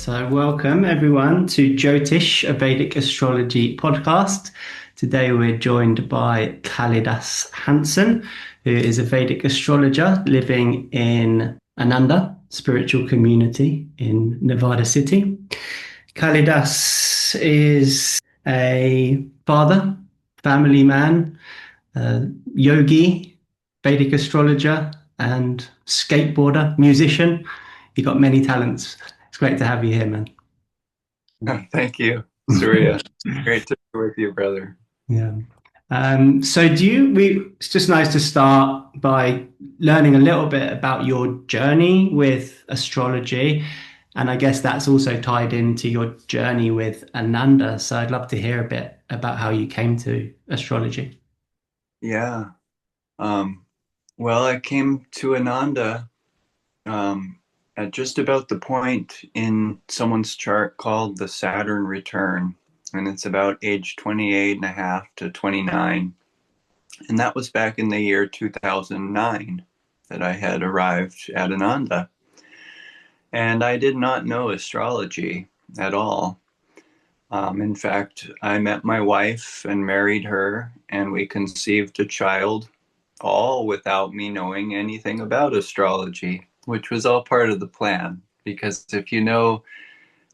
So, welcome everyone to Jyotish, a Vedic Astrology Podcast. Today, we're joined by Kalidas Hansen, who is a Vedic astrologer living in Ananda spiritual community in Nevada City. Kalidas is a father, family man, yogi, Vedic astrologer, and skateboarder, musician. You've got many talents. It's great to have you here, man. Thank you, Surya. Great to be with you, brother. Yeah. So it's just nice to start by learning a little bit about your journey with astrology. And I guess that's also tied into your journey with Ananda. So I'd love to hear a bit about how you came to astrology. Yeah. Um, well, I came to Ananda at just about the point in someone's chart called the Saturn return. And it's about age 28 and a half to 29. And that was back in the year 2009 that I had arrived at Ananda. And I did not know astrology at all. In fact, I met my wife and married her, and we conceived a child, all without me knowing anything about astrology, which was all part of the plan. Because if you know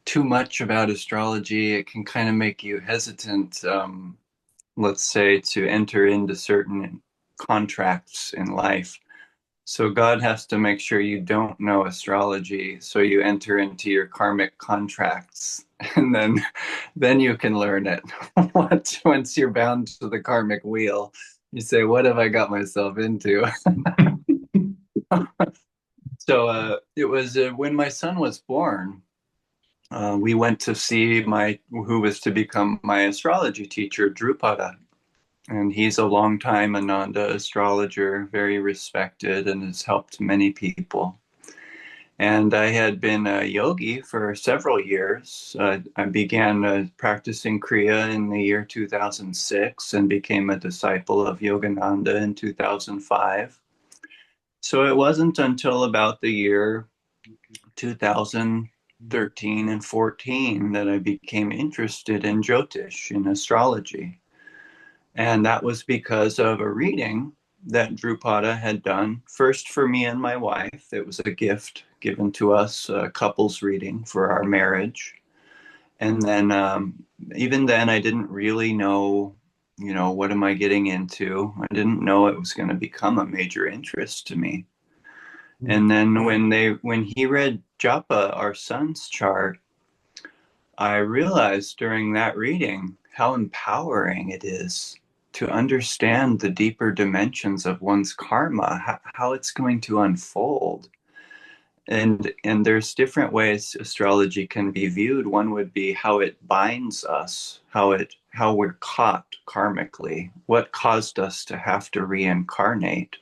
too much about astrology, it can kind of make you hesitant, let's say, to enter into certain contracts in life. So God has to make sure you don't know astrology, so you enter into your karmic contracts, and then you can learn it. Once you're bound to the karmic wheel, you say, "What have I got myself into?" So it was when my son was born. We went to see my who was to become my astrology teacher, Drupada, and he's a longtime Ananda astrologer, very respected, and has helped many people. And I had been a yogi for several years. I began practicing Kriya in the year 2006 and became a disciple of Yogananda in 2005. So it wasn't until about the year 2013 and 14 that I became interested in Jyotish, in astrology. And that was because of a reading that Drupada had done, first for me and my wife. It was a gift given to us, a couples reading for our marriage. And then, even then, I didn't really know, what am I getting into? I didn't know it was going to become a major interest to me. And then when he read Japa, our son's chart, I realized during that reading how empowering it is to understand the deeper dimensions of one's karma, how it's going to unfold. And there's different ways astrology can be viewed. One would be how it binds us, how we're caught karmically, what caused us to have to reincarnate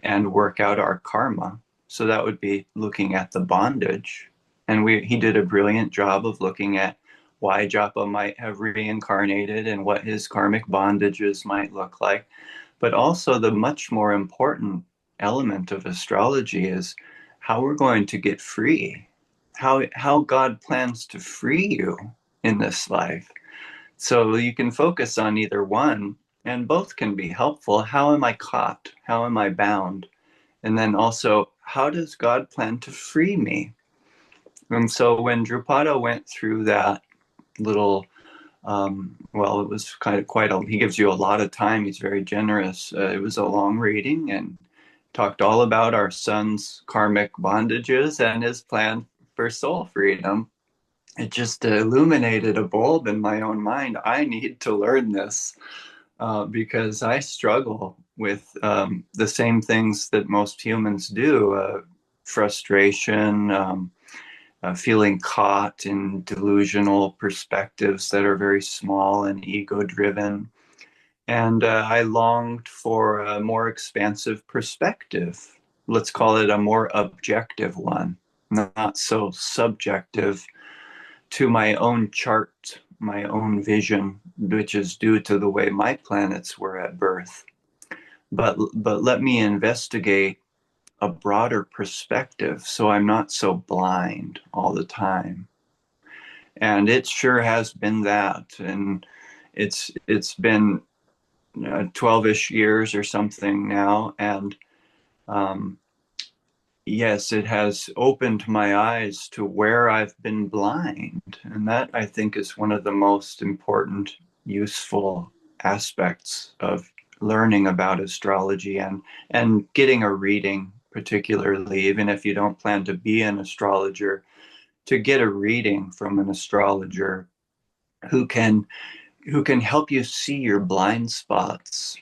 and work out our karma. So that would be looking at the bondage. And he did a brilliant job of looking at why Japa might have reincarnated and what his karmic bondages might look like. But also the much more important element of astrology is how we're going to get free, how God plans to free you in this life. So you can focus on either one, and both can be helpful. How am I caught? How am I bound? And then also, how does God plan to free me? And so when Drupada went through that little, well, it was kind of he gives you a lot of time. He's very generous. It was a long reading and talked all about our son's karmic bondages and his plan for soul freedom. It just illuminated a bulb in my own mind. I need to learn this because I struggle with the same things that most humans do, frustration, feeling caught in delusional perspectives that are very small and ego driven. And I longed for a more expansive perspective. Let's call it a more objective one, not so subjective to my own chart, my own vision, which is due to the way my planets were at birth. But let me investigate a broader perspective so I'm not so blind all the time. And it sure has been that. And it's been 12-ish years or something now. And um, yes, it has opened my eyes to where I've been blind. And that, I think, is one of the most important, useful aspects of learning about astrology and getting a reading, particularly, even if you don't plan to be an astrologer, to get a reading from an astrologer who can help you see your blind spots,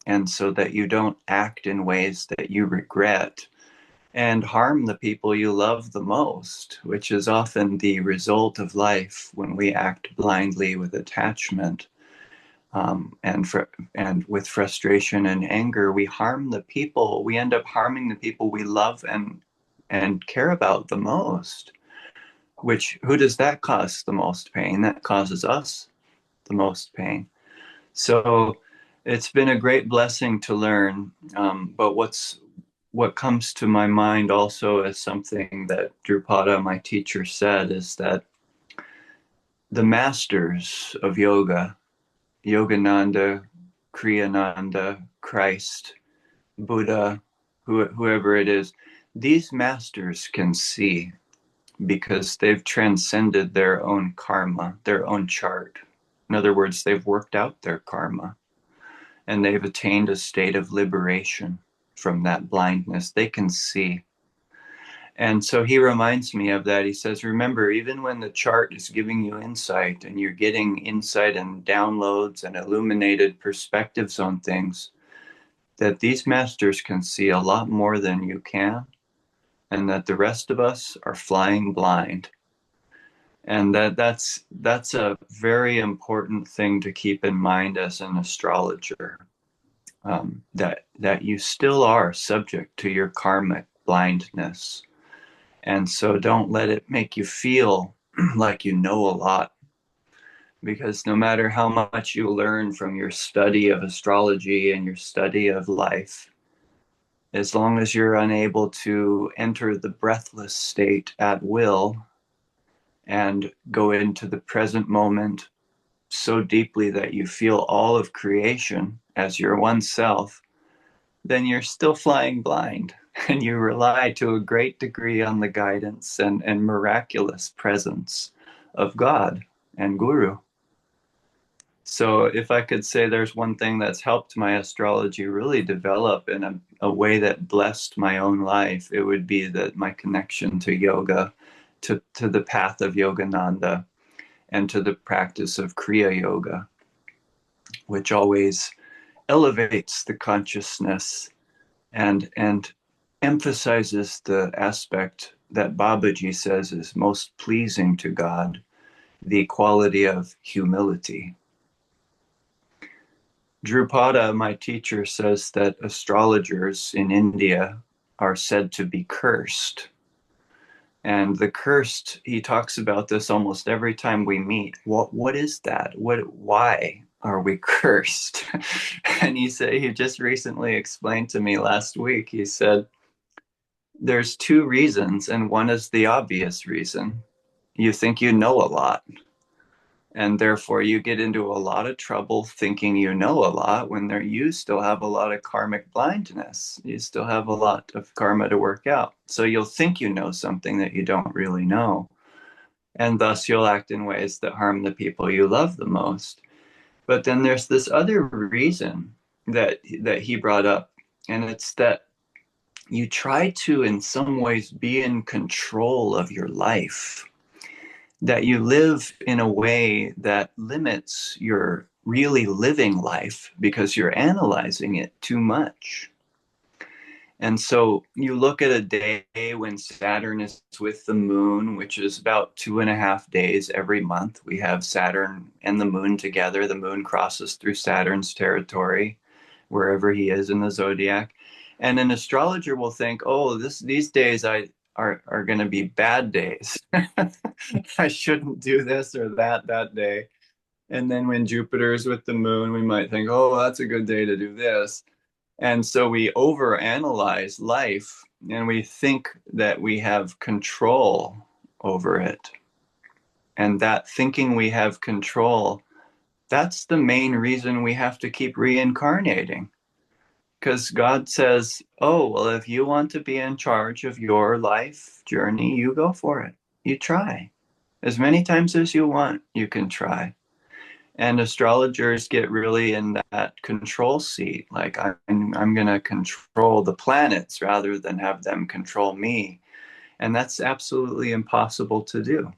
and so that you don't act in ways that you regret and harm the people you love the most, which is often the result of life when we act blindly with attachment, and with frustration and anger. We harm the people. We end up harming the people we love and care about the most. Which, who does that cause the most pain? That causes us the most pain. So it's been a great blessing to learn. But what comes to my mind also as something that Drupada, my teacher, said is that the masters of yoga, Yogananda, Kriyananda, Christ, Buddha, whoever it is, these masters can see because they've transcended their own karma, their own chart. In other words, they've worked out their karma and they've attained a state of liberation from that blindness. They can see. And so he reminds me of that. He says, remember, even when the chart is giving you insight and you're getting insight and downloads and illuminated perspectives on things, that these masters can see a lot more than you can, and that the rest of us are flying blind. And that's a very important thing to keep in mind as an astrologer, that you still are subject to your karmic blindness. And so don't let it make you feel like you know a lot, because no matter how much you learn from your study of astrology and your study of life, as long as you're unable to enter the breathless state at will and go into the present moment so deeply that you feel all of creation as your one self, then you're still flying blind, and you rely to a great degree on the guidance and miraculous presence of God and Guru. So if I could say there's one thing that's helped my astrology really develop in a way that blessed my own life, it would be that my connection to yoga, to the path of Yogananda, and to the practice of Kriya Yoga, which always elevates the consciousness and emphasizes the aspect that Babaji says is most pleasing to God, the quality of humility. Drupada, my teacher, says that astrologers in India are said to be cursed. And the cursed, he talks about this almost every time we meet. What is that? Why are we cursed? And he just recently explained to me last week, he said, there's two reasons, and one is the obvious reason. You think you know a lot, and therefore you get into a lot of trouble thinking you know a lot when you still have a lot of karmic blindness. You still have a lot of karma to work out. So you'll think you know something that you don't really know. And thus you'll act in ways that harm the people you love the most. But then there's this other reason that he brought up, and it's that you try to, in some ways, be in control of your life, that you live in a way that limits your really living life because you're analyzing it too much. And so you look at a day when Saturn is with the moon, which is about 2.5 days every month. We have Saturn and the moon together. The moon crosses through Saturn's territory, wherever he is in the zodiac. And an astrologer will think, oh, these days are going to be bad days. I shouldn't do this or that day. And then when Jupiter is with the moon, we might think, oh, that's a good day to do this. And so we overanalyze life and we think that we have control over it. And that thinking we have control, that's the main reason we have to keep reincarnating. Because God says, oh, well, if you want to be in charge of your life journey, you go for it. You try. As many times as you want, you can try. And astrologers get really in that control seat. Like, I'm going to control the planets rather than have them control me. And that's absolutely impossible to do.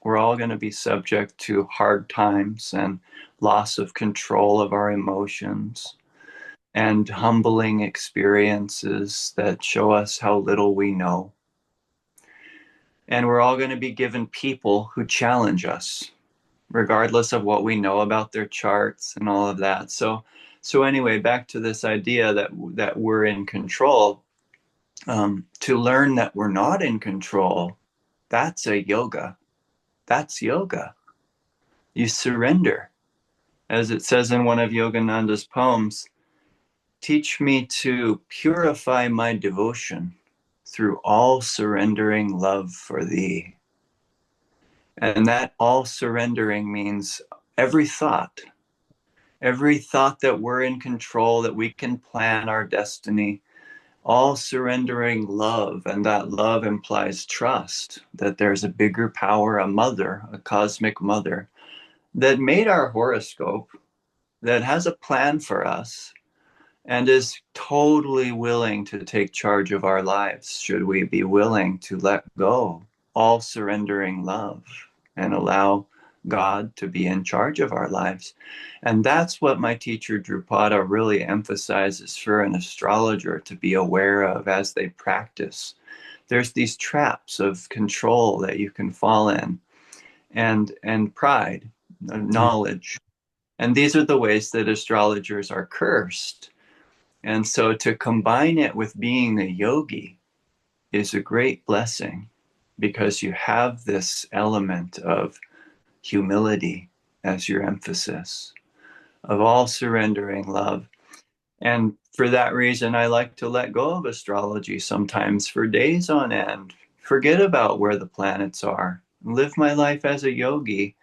We're all going to be subject to hard times and loss of control of our emotions and humbling experiences that show us how little we know. And we're all going to be given people who challenge us, regardless of what we know about their charts and all of that. So anyway, back to this idea that we're in control. To learn that we're not in control, that's a yoga. That's yoga. You surrender. As it says in one of Yogananda's poems, teach me to purify my devotion through all surrendering love for thee. And that all surrendering means every thought that we're in control, that we can plan our destiny, all surrendering love. And that love implies trust that there's a bigger power, a mother, a cosmic mother that made our horoscope, that has a plan for us, and is totally willing to take charge of our lives, should we be willing to let go, all surrendering love, and allow God to be in charge of our lives. And that's what my teacher Drupada really emphasizes for an astrologer to be aware of as they practice. There's these traps of control that you can fall in, and pride, knowledge. And these are the ways that astrologers are cursed. And so to combine it with being a yogi is a great blessing, because you have this element of humility as your emphasis, of all surrendering love. And for that reason, I like to let go of astrology sometimes for days on end, forget about where the planets are, live my life as a yogi.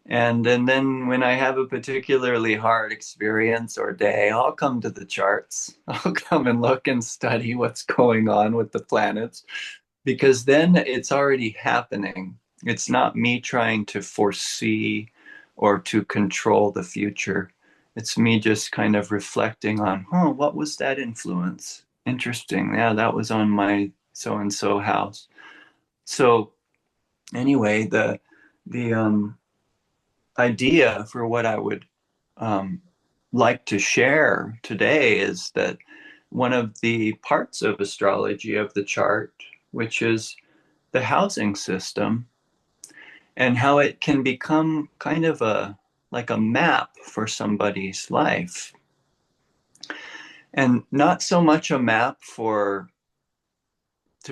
And then when I have a particularly hard experience or day, I'll come to the charts. I'll come and look and study what's going on with the planets, because then it's already happening. It's not me trying to foresee or to control the future. It's me just kind of reflecting on, what was that influence? Interesting. Yeah, that was on my so-and-so house. So anyway, the idea for what I would like to share today is that one of the parts of astrology, of the chart, which is the housing system, and how it can become kind of like a map for somebody's life. And not so much a map to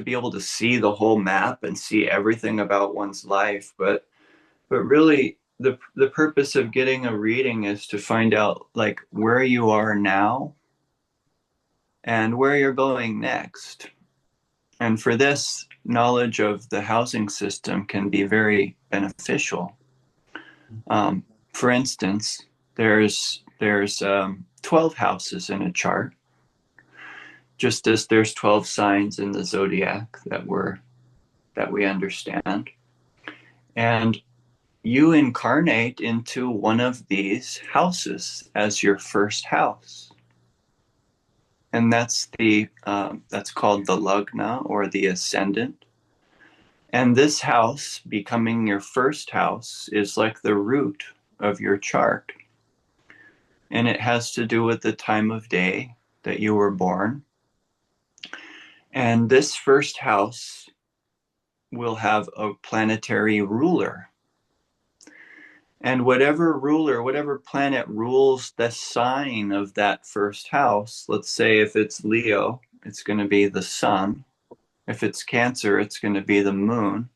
be able to see the whole map and see everything about one's life, but really the purpose of getting a reading is to find out like where you are now and where you're going next. And for this, knowledge of the housing system can be very beneficial. For instance, there's 12 houses in a chart, just as there's 12 signs in the zodiac that we understand. And you incarnate into one of these houses as your first house. And that's called the lagna, or the ascendant. And this house becoming your first house is like the root of your chart. And it has to do with the time of day that you were born. And this first house will have a planetary ruler. And whatever ruler, whatever planet rules the sign of that first house, let's say if it's Leo, it's going to be the sun. If it's Cancer, it's going to be the moon.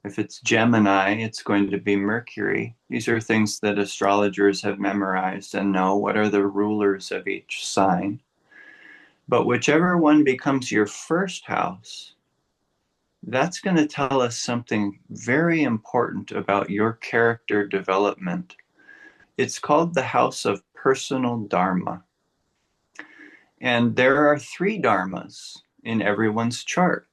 If it's Gemini, it's going to be Mercury. These are things that astrologers have memorized and know what are the rulers of each sign. But whichever one becomes your first house, that's going to tell us something very important about your character development. It's called the house of personal Dharma. And there are 3 Dharmas in everyone's chart.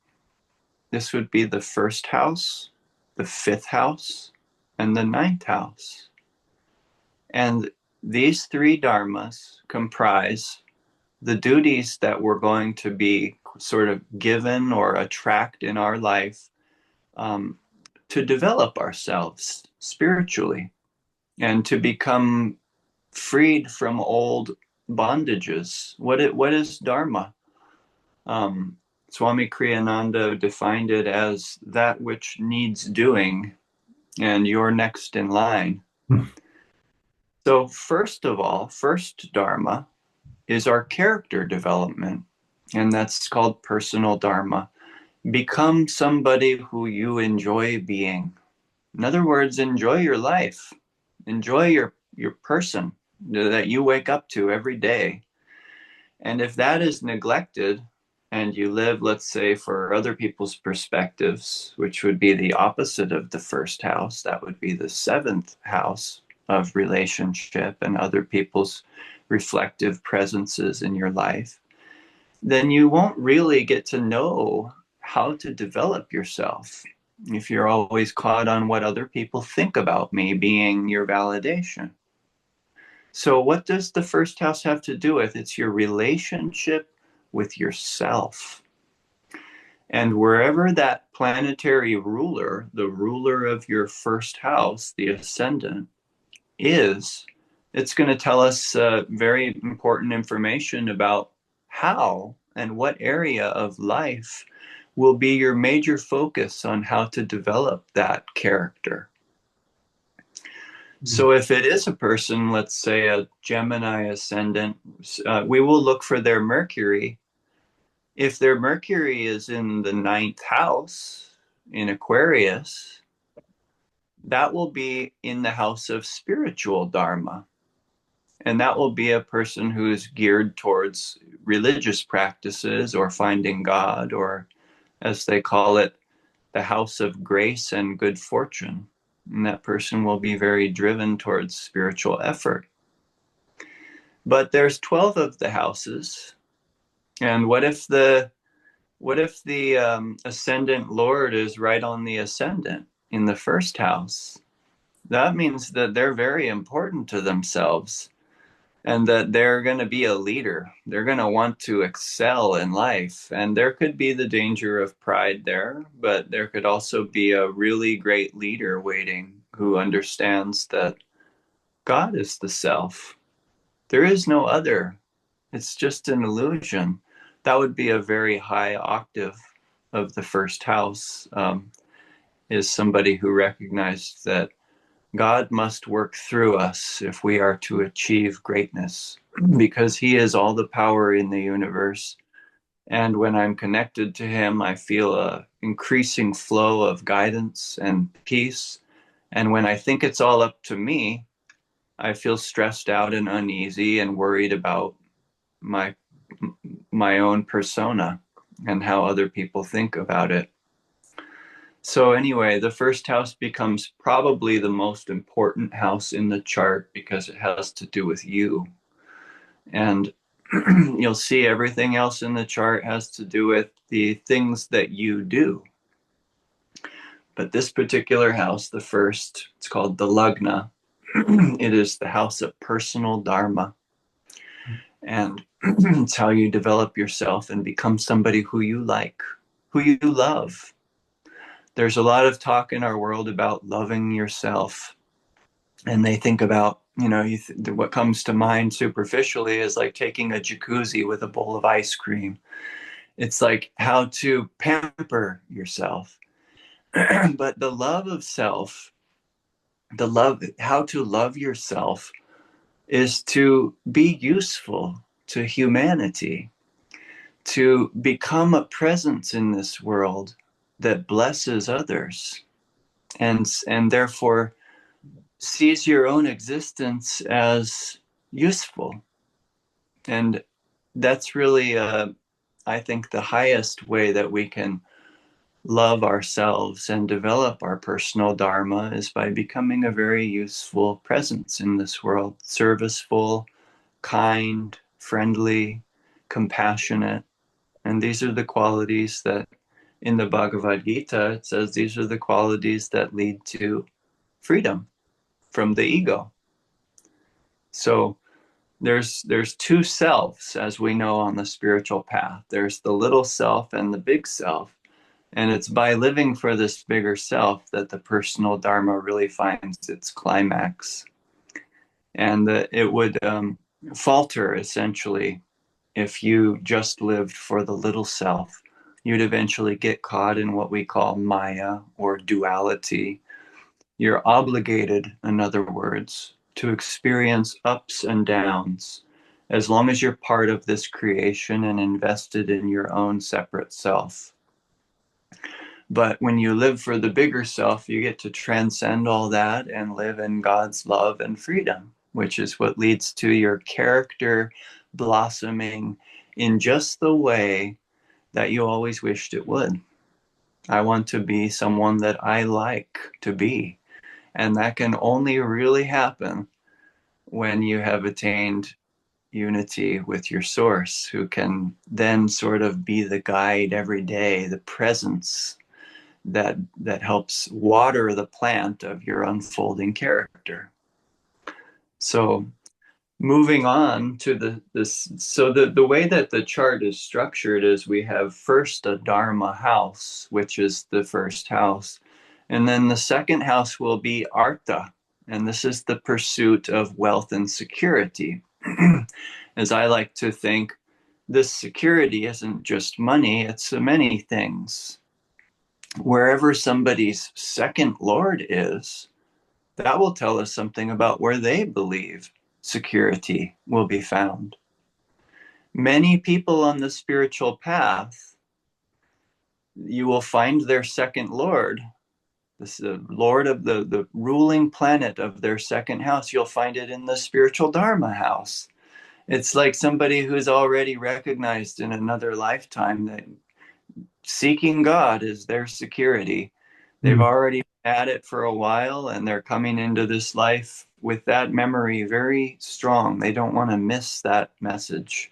This would be the 1st house, the 5th house, and the 9th house. And these 3 Dharmas comprise the duties that we're going to be sort of given or attract in our life to develop ourselves spiritually and to become freed from old bondages. What is Dharma? Swami Kriyananda defined it as that which needs doing, and you're next in line. So first of all, first Dharma is our character development, and that's called personal Dharma. Become somebody who you enjoy being. In other words, enjoy your life. Enjoy your person that you wake up to every day. And if that is neglected and you live, let's say, for other people's perspectives, which would be the opposite of the 1st house, that would be the 7th house of relationship and other people's reflective presences in your life, then you won't really get to know how to develop yourself if you're always caught on what other people think about me being your validation. So what does the 1st house have to do with? It's your relationship with yourself. And wherever that planetary ruler, the ruler of your 1st house, the ascendant, is, it's going to tell us very important information about how and what area of life will be your major focus on how to develop that character. So if it is a person, let's say a Gemini ascendant, we will look for their Mercury. If their Mercury is in the 9th house in Aquarius, that will be in the house of spiritual Dharma. And that will be a person who is geared towards religious practices or finding God, or as they call it, the house of grace and good fortune. And that person will be very driven towards spiritual effort. But there's 12 of the houses. And what if the ascendant Lord is right on the ascendant in the 1st house? That means that they're very important to themselves and that they're going to be a leader. They're going to want to excel in life. And there could be the danger of pride there, but there could also be a really great leader waiting who understands that God is the self. There is no other. It's just an illusion. That would be a very high octave of the 1st house, is somebody who recognized that God must work through us if we are to achieve greatness, because he is all the power in the universe. And when I'm connected to him, I feel an increasing flow of guidance and peace. And when I think it's all up to me, I feel stressed out and uneasy and worried about my own persona and how other people think about it. So anyway, the 1st house becomes probably the most important house in the chart because it has to do with you. And you'll see everything else in the chart has to do with the things that you do. But this particular house, the 1st, it's called the Lagna. It is the house of personal Dharma. And it's how you develop yourself and become somebody who you like, who you love. There's a lot of talk in our world about loving yourself. And they think about, what comes to mind superficially is like taking a jacuzzi with a bowl of ice cream. It's like how to pamper yourself. But the love of self, how to love yourself is to be useful to humanity, to become a presence in this world that blesses others, and therefore sees your own existence as useful. And that's really, I think, the highest way that we can love ourselves and develop our personal dharma is by becoming a very useful presence in this world, serviceful, kind, friendly, compassionate. And these are the qualities that in the Bhagavad Gita, it says these are the qualities that lead to freedom from the ego. So there's two selves, as we know on the spiritual path. There's the little self and the big self. And it's by living for this bigger self that the personal dharma really finds its climax. And that it would falter, essentially, if you just lived for the little self. You'd eventually get caught in what we call Maya or duality. You're obligated, in other words, to experience ups and downs as long as you're part of this creation and invested in your own separate self. But when you live for the bigger self, you get to transcend all that and live in God's love and freedom, which is what leads to your character blossoming in just the way that you always wished it would. I want to be someone that I like to be. And that can only really happen when you have attained unity with your source, who can then sort of be the guide every day, the presence that helps water the plant of your unfolding character. So moving on to the way that the chart is structured is we have first a Dharma house, which is the first house. And then the second house will be Artha. And this is the pursuit of wealth and security. As I like to think, this security isn't just money, it's many things. Wherever somebody's second lord is, that will tell us something about where they believe security will be found. Many people on the spiritual path, you will find their second lord, the lord of the ruling planet of their second house. You'll find it in the spiritual Dharma house. It's like somebody who's already recognized in another lifetime that seeking God is their security. They've already had it for a while and they're coming into this life with that memory very strong. They don't want to miss that message.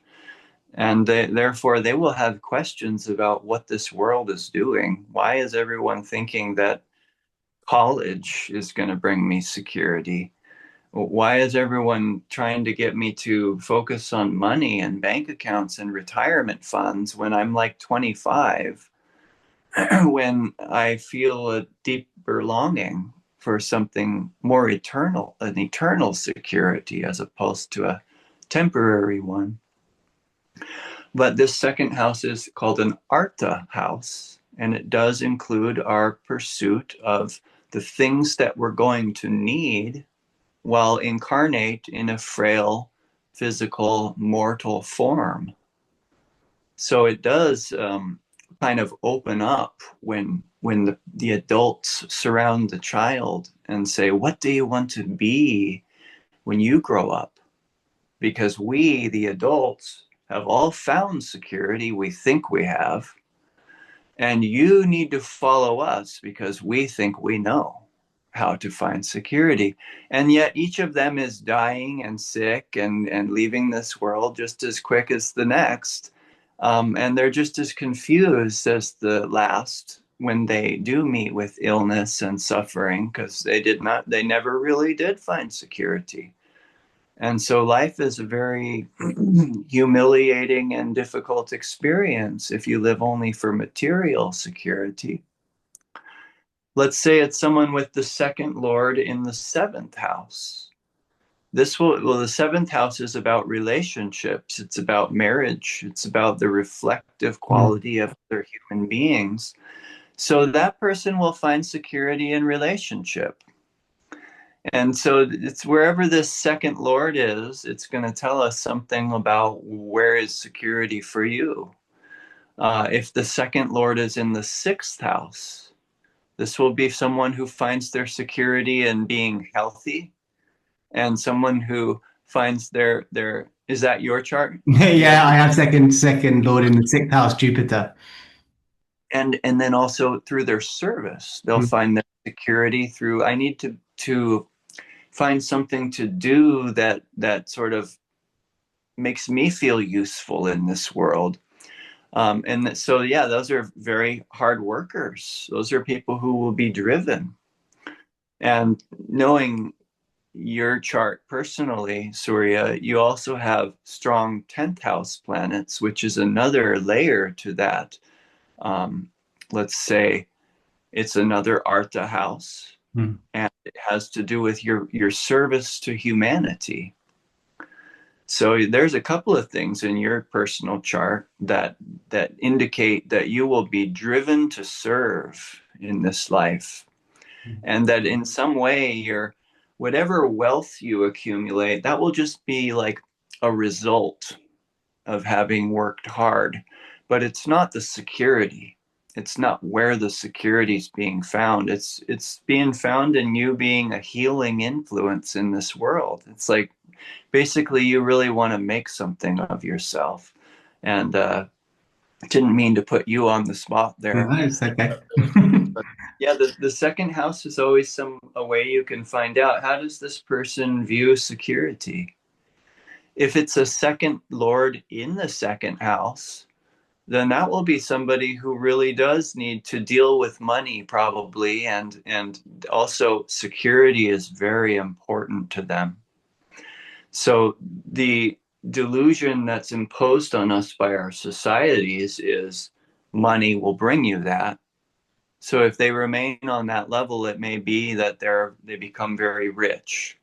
And therefore, they will have questions about what this world is doing. Why is everyone thinking that college is going to bring me security? Why is everyone trying to get me to focus on money and bank accounts and retirement funds when I'm like 25? When I feel a deeper longing for something more eternal, an eternal security as opposed to a temporary one. But this second house is called an Artha house, and it does include our pursuit of the things that we're going to need while incarnate in a frail, physical, mortal form. So it does kind of open up when the adults surround the child and say, what do you want to be when you grow up? Because we, the adults, have all found security, we think we have, and you need to follow us because we think we know how to find security. And yet each of them is dying and sick and leaving this world just as quick as the next. And they're just as confused as the last when they do meet with illness and suffering, because they never really did find security. And so life is a very humiliating and difficult experience if you live only for material security. Let's say it's someone with the second lord in the seventh house. The seventh house is about relationships. It's about marriage. It's about the reflective quality of other human beings. So that person will find security in relationship. And so it's wherever this second lord is, it's going to tell us something about where is security for you. If the second lord is in the sixth house, this will be someone who finds their security in being healthy, and someone who finds their is that your chart? Yeah, I have second lord in the sixth house, Jupiter. and then also through their service, they'll find their security through, I need to find something to do that sort of makes me feel useful in this world. So, yeah, those are very hard workers. Those are people who will be driven. And knowing your chart personally, Surya, you also have strong 10th house planets, which is another layer to that. Let's say it's another Artha house, and it has to do with your service to humanity. So there's a couple of things in your personal chart that indicate that you will be driven to serve in this life, and that in some way whatever wealth you accumulate, that will just be like a result of having worked hard. But it's not the security. It's not where the security is being found. It's being found in you being a healing influence in this world. It's like basically you really want to make something of yourself. And didn't mean to put you on the spot there. No, it's okay. But yeah, the second house is always a way you can find out, how does this person view security? If it's a second lord in the second house, then that will be somebody who really does need to deal with money, probably, and also security is very important to them. So the delusion that's imposed on us by our societies is money will bring you that. So if they remain on that level, it may be that they become very rich.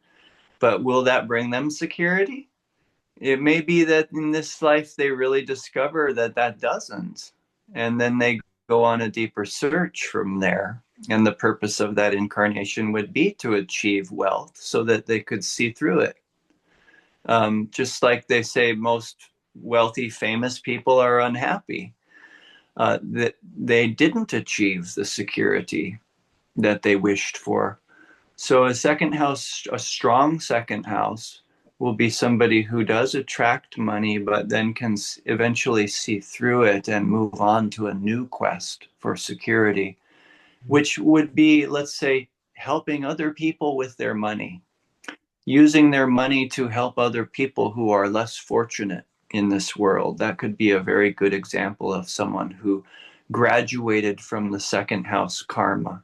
But will that bring them security? It may be that in this life they really discover that doesn't. And then they go on a deeper search from there. And the purpose of that incarnation would be to achieve wealth so that they could see through it. Just like they say most wealthy, famous people are unhappy. That they didn't achieve the security that they wished for. So a second house, a strong second house, will be somebody who does attract money, but then can eventually see through it and move on to a new quest for security, which would be, let's say, helping other people with their money, using their money to help other people who are less fortunate in this world. That could be a very good example of someone who graduated from the second house karma.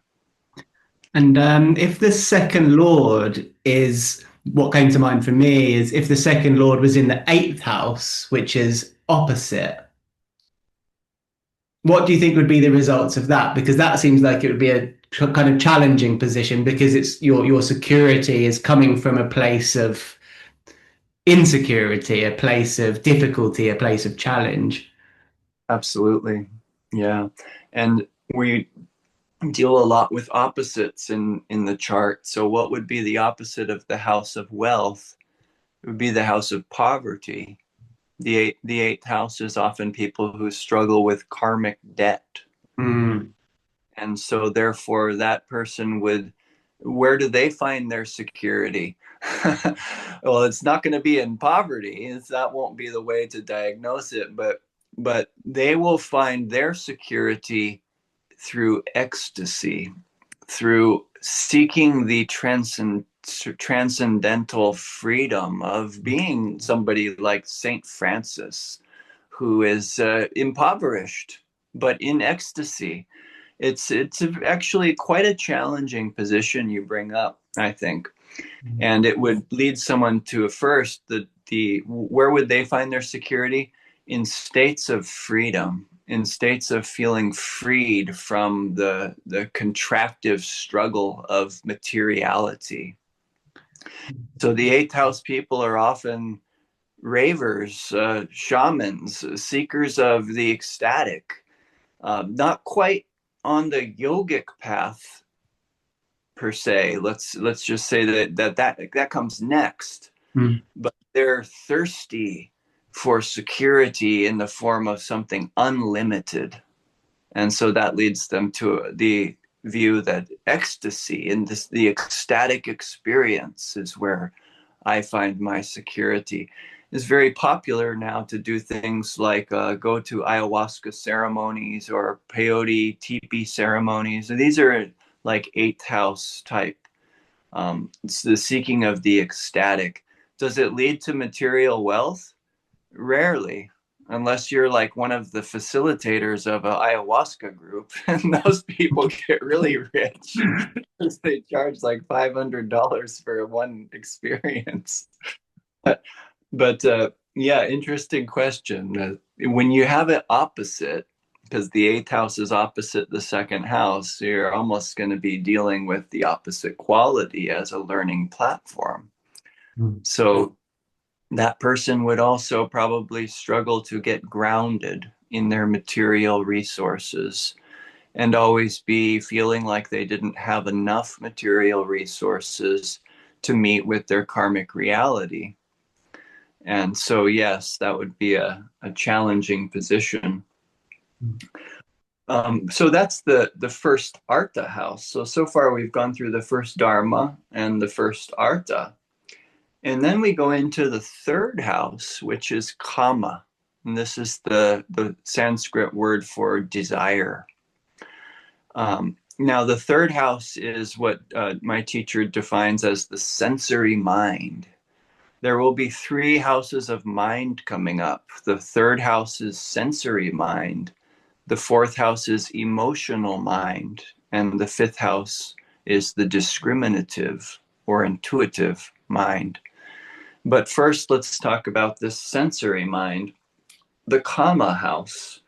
And if the second lord is, what came to mind for me is if the second lord was in the eighth house, which is opposite, what do you think would be the results of that? Because that seems like it would be a kind of challenging position because it's your security is coming from a place of insecurity, a place of difficulty, a place of challenge. Absolutely. Yeah. And we deal a lot with opposites in the chart. So what would be the opposite of the house of wealth? It would be the house of poverty. The eighth house is often people who struggle with karmic debt. Mm. And so therefore that person where do they find their security? Well, it's not going to be in poverty. That won't be the way to diagnose it, but they will find their security through ecstasy, through seeking the transcendental freedom of being somebody like Saint Francis, who is impoverished but in ecstasy. It's actually quite a challenging position you bring up, I think, and it would lead someone to first the where would they find their security? In states of freedom, in states of feeling freed from the contractive struggle of materiality. So the eighth house people are often ravers, shamans, seekers of the ecstatic, not quite on the yogic path per se. Let's just say that comes next. Mm. But they're thirsty for security in the form of something unlimited. And so that leads them to the view that ecstasy and the ecstatic experience is where I find my security. is very popular now to do things like go to ayahuasca ceremonies or peyote teepee ceremonies. And these are like eighth house type. It's the seeking of the ecstatic. Does it lead to material wealth? Rarely, unless you're like one of the facilitators of an ayahuasca group, and those people get really rich because they charge like $500 for one experience. But yeah, interesting question. When you have it opposite, because the eighth house is opposite the second house, you're almost going to be dealing with the opposite quality as a learning platform. So that person would also probably struggle to get grounded in their material resources and always be feeling like they didn't have enough material resources to meet with their karmic reality. And so, yes, that would be a challenging position. So that's the first Artha house. So far we've gone through the first Dharma and the first Artha. And then we go into the third house, which is Kama. And this is the Sanskrit word for desire. Now, the third house is what my teacher defines as the sensory mind. There will be three houses of mind coming up. The third house is sensory mind. The fourth house is emotional mind. And the fifth house is the discriminative or intuitive mind. But first, let's talk about this sensory mind, the Kama house.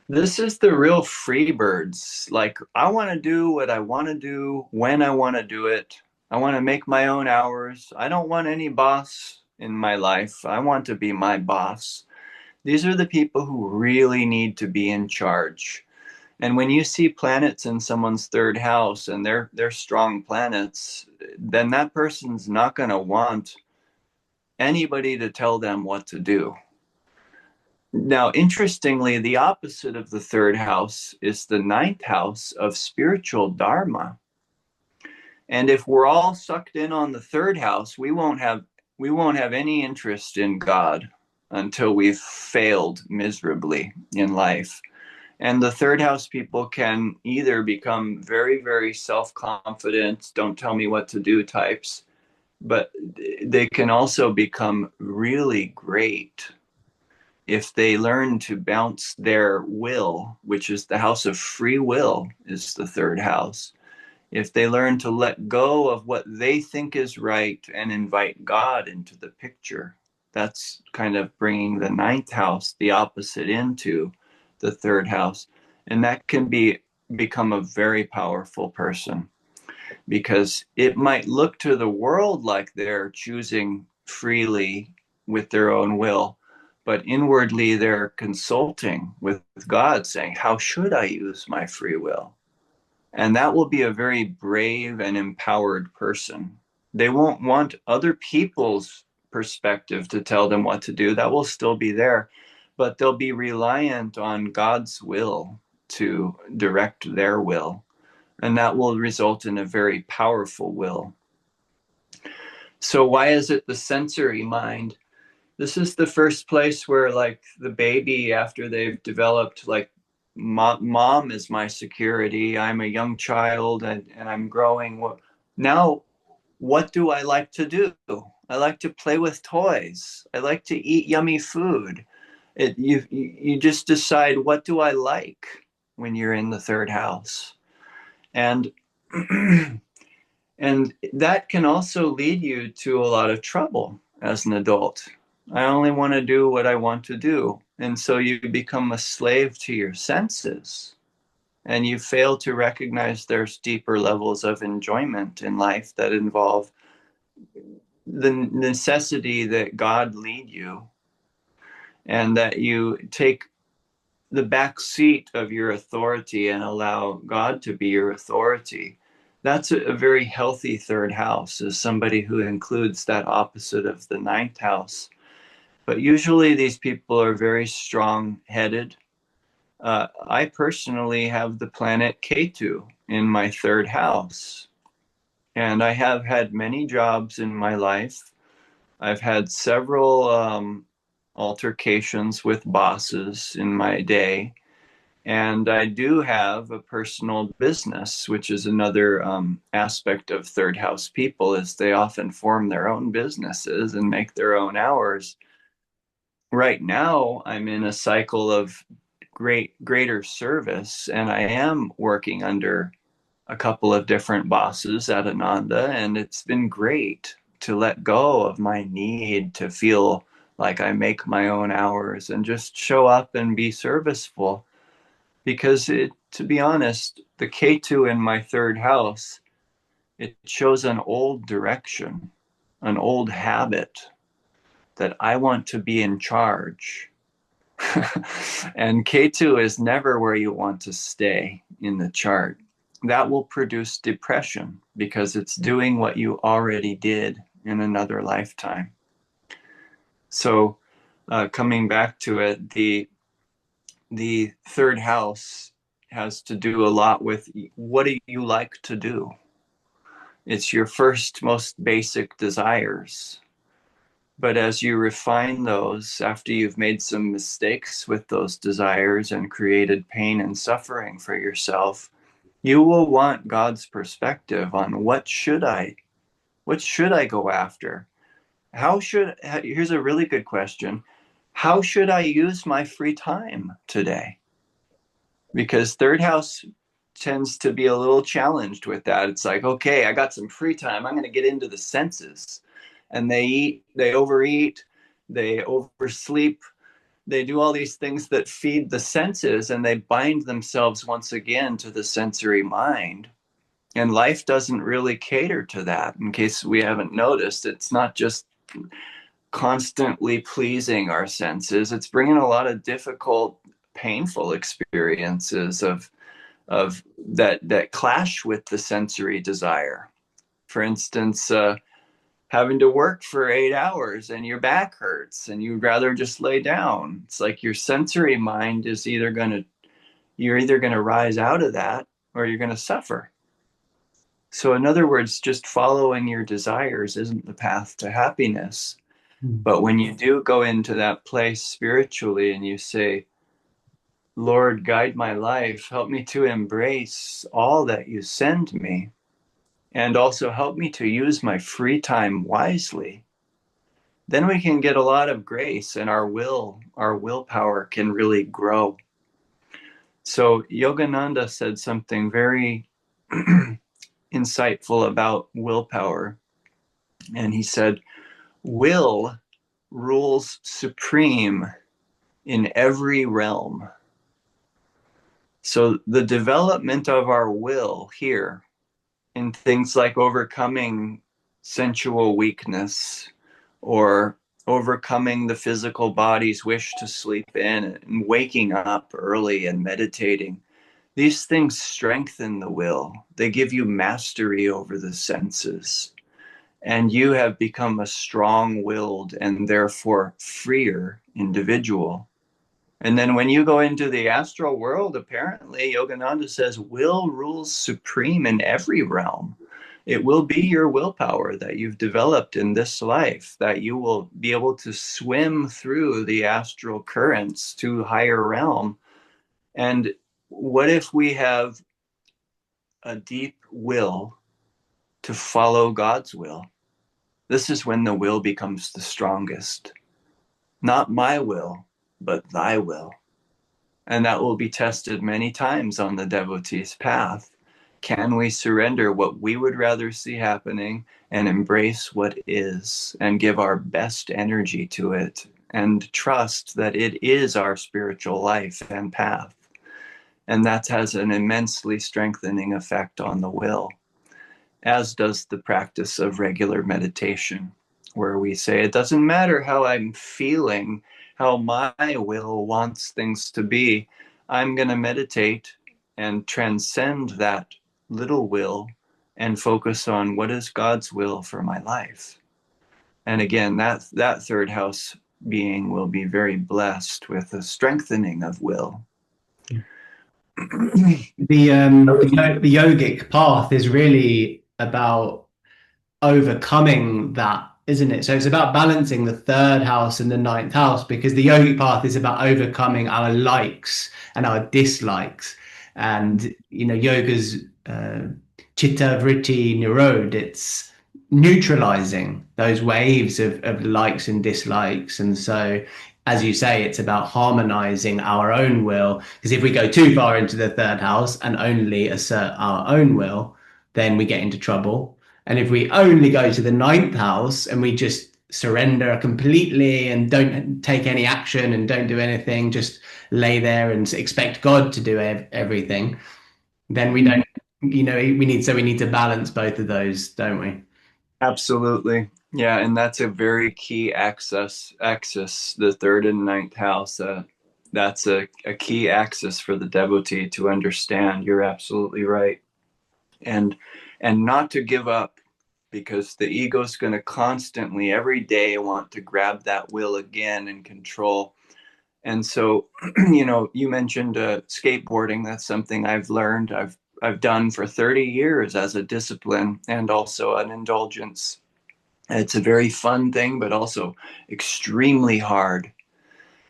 This is the real free birds. Like, I want to do what I want to do when I want to do it. I want to make my own hours. I don't want any boss in my life. I want to be my boss. These are the people who really need to be in charge. And when you see planets in someone's third house and they're strong planets, then that person's not going to want anybody to tell them what to do. Now, interestingly, the opposite of the third house is the ninth house of spiritual Dharma. And if we're all sucked in on the third house, we won't have any interest in God until we've failed miserably in life. And the third house people can either become very, very self-confident, don't tell me what to do types, but they can also become really great if they learn to bounce their will, which is the house of free will, is the third house. If they learn to let go of what they think is right and invite God into the picture, that's kind of bringing the ninth house, the opposite, into the third house. And that can become a very powerful person, because it might look to the world like they're choosing freely with their own will, but inwardly they're consulting with God, saying, how should I use my free will? And that will be a very brave and empowered person. They won't want other people's perspective to tell them what to do. That will still be there, but they'll be reliant on God's will to direct their will. And that will result in a very powerful will. So why is it the sensory mind? This is the first place where, like, the baby, after they've developed, like, mom is my security, I'm a young child, and I'm growing. Now, what do I like to do? I like to play with toys. I like to eat yummy food. You just decide, what do I like, when you're in the third house. And and that can also lead you to a lot of trouble as an adult. I only want to do what I want to do. And so you become a slave to your senses, and you fail to recognize there's deeper levels of enjoyment in life that involve the necessity that God lead you, and that you take the back seat of your authority and allow God to be your authority. That's a very healthy third house, is somebody who includes that opposite of the ninth house. But usually these people are very strong-headed. I personally have the planet Ketu in my third house. And I have had many jobs in my life. I've had several altercations with bosses in my day. And I do have a personal business, which is another aspect of third house people, is they often form their own businesses and make their own hours. Right now, I'm in a cycle of greater service, and I am working under a couple of different bosses at Ananda, and it's been great to let go of my need to feel like I make my own hours and just show up and be serviceful. Because to be honest, the K2 in my third house, it shows an old direction, an old habit that I want to be in charge. And K2 is never where you want to stay in the chart. That will produce depression because it's doing what you already did in another lifetime. So coming back to it, the third house has to do a lot with what do you like to do? It's your first, most basic desires. But as you refine those, after you've made some mistakes with those desires and created pain and suffering for yourself, you will want God's perspective on what should I go after? Here's a really good question. How should I use my free time today? Because third house tends to be a little challenged with that. It's like, okay, I got some free time. I'm going to get into the senses. And they eat, they overeat, they oversleep, they do all these things that feed the senses, and they bind themselves once again to the sensory mind. And life doesn't really cater to that. In case we haven't noticed, it's not just constantly pleasing our senses. It's bringing a lot of difficult, painful experiences of that clash with the sensory desire. For instance, having to work for 8 hours and your back hurts and you'd rather just lay down. It's like your sensory mind is you're either going to rise out of that or you're going to suffer. So in other words, just following your desires isn't the path to happiness. But when you do go into that place spiritually and you say, Lord, guide my life, help me to embrace all that you send me, and also help me to use my free time wisely, then we can get a lot of grace and our willpower can really grow. So Yogananda said something very insightful about willpower. And he said, will rules supreme in every realm. So the development of our will here in things like overcoming sensual weakness or overcoming the physical body's wish to sleep in and waking up early and meditating, these things strengthen the will. They give you mastery over the senses. And you have become a strong-willed and therefore freer individual. And then when you go into the astral world, apparently, Yogananda says, will rules supreme in every realm. It will be your willpower that you've developed in this life, that you will be able to swim through the astral currents to higher realm. And what if we have a deep will to follow God's will? This is when the will becomes the strongest. Not my will, but thy will. And that will be tested many times on the devotee's path. Can we surrender what we would rather see happening and embrace what is and give our best energy to it and trust that it is our spiritual life and path? And that has an immensely strengthening effect on the will, as does the practice of regular meditation, where we say, it doesn't matter how I'm feeling, how my will wants things to be. I'm going to meditate and transcend that little will and focus on what is God's will for my life. And again, that third house being will be very blessed with a strengthening of will. The yogic path is really about overcoming that isn't it? So it's about balancing the third house and the ninth house, because the yogic path is about overcoming our likes and our dislikes. And, yoga's chitta vritti nirod, it's neutralizing those waves of likes and dislikes. And so, as you say, it's about harmonizing our own will. Because if we go too far into the third house and only assert our own will, then we get into trouble. And if we only go to the ninth house and we just surrender completely and don't take any action and don't do anything, just lay there and expect God to do everything, then we don't, we need to balance both of those, don't we? Absolutely. Yeah, and that's a very key axis, the third and ninth house. That's a key axis for the devotee to understand. You're absolutely right. And not to give up, because the ego is going to constantly every day want to grab that will again and control. And so, you mentioned skateboarding. That's something I've learned. I've done for 30 years as a discipline and also an indulgence. It's a very fun thing, but also extremely hard.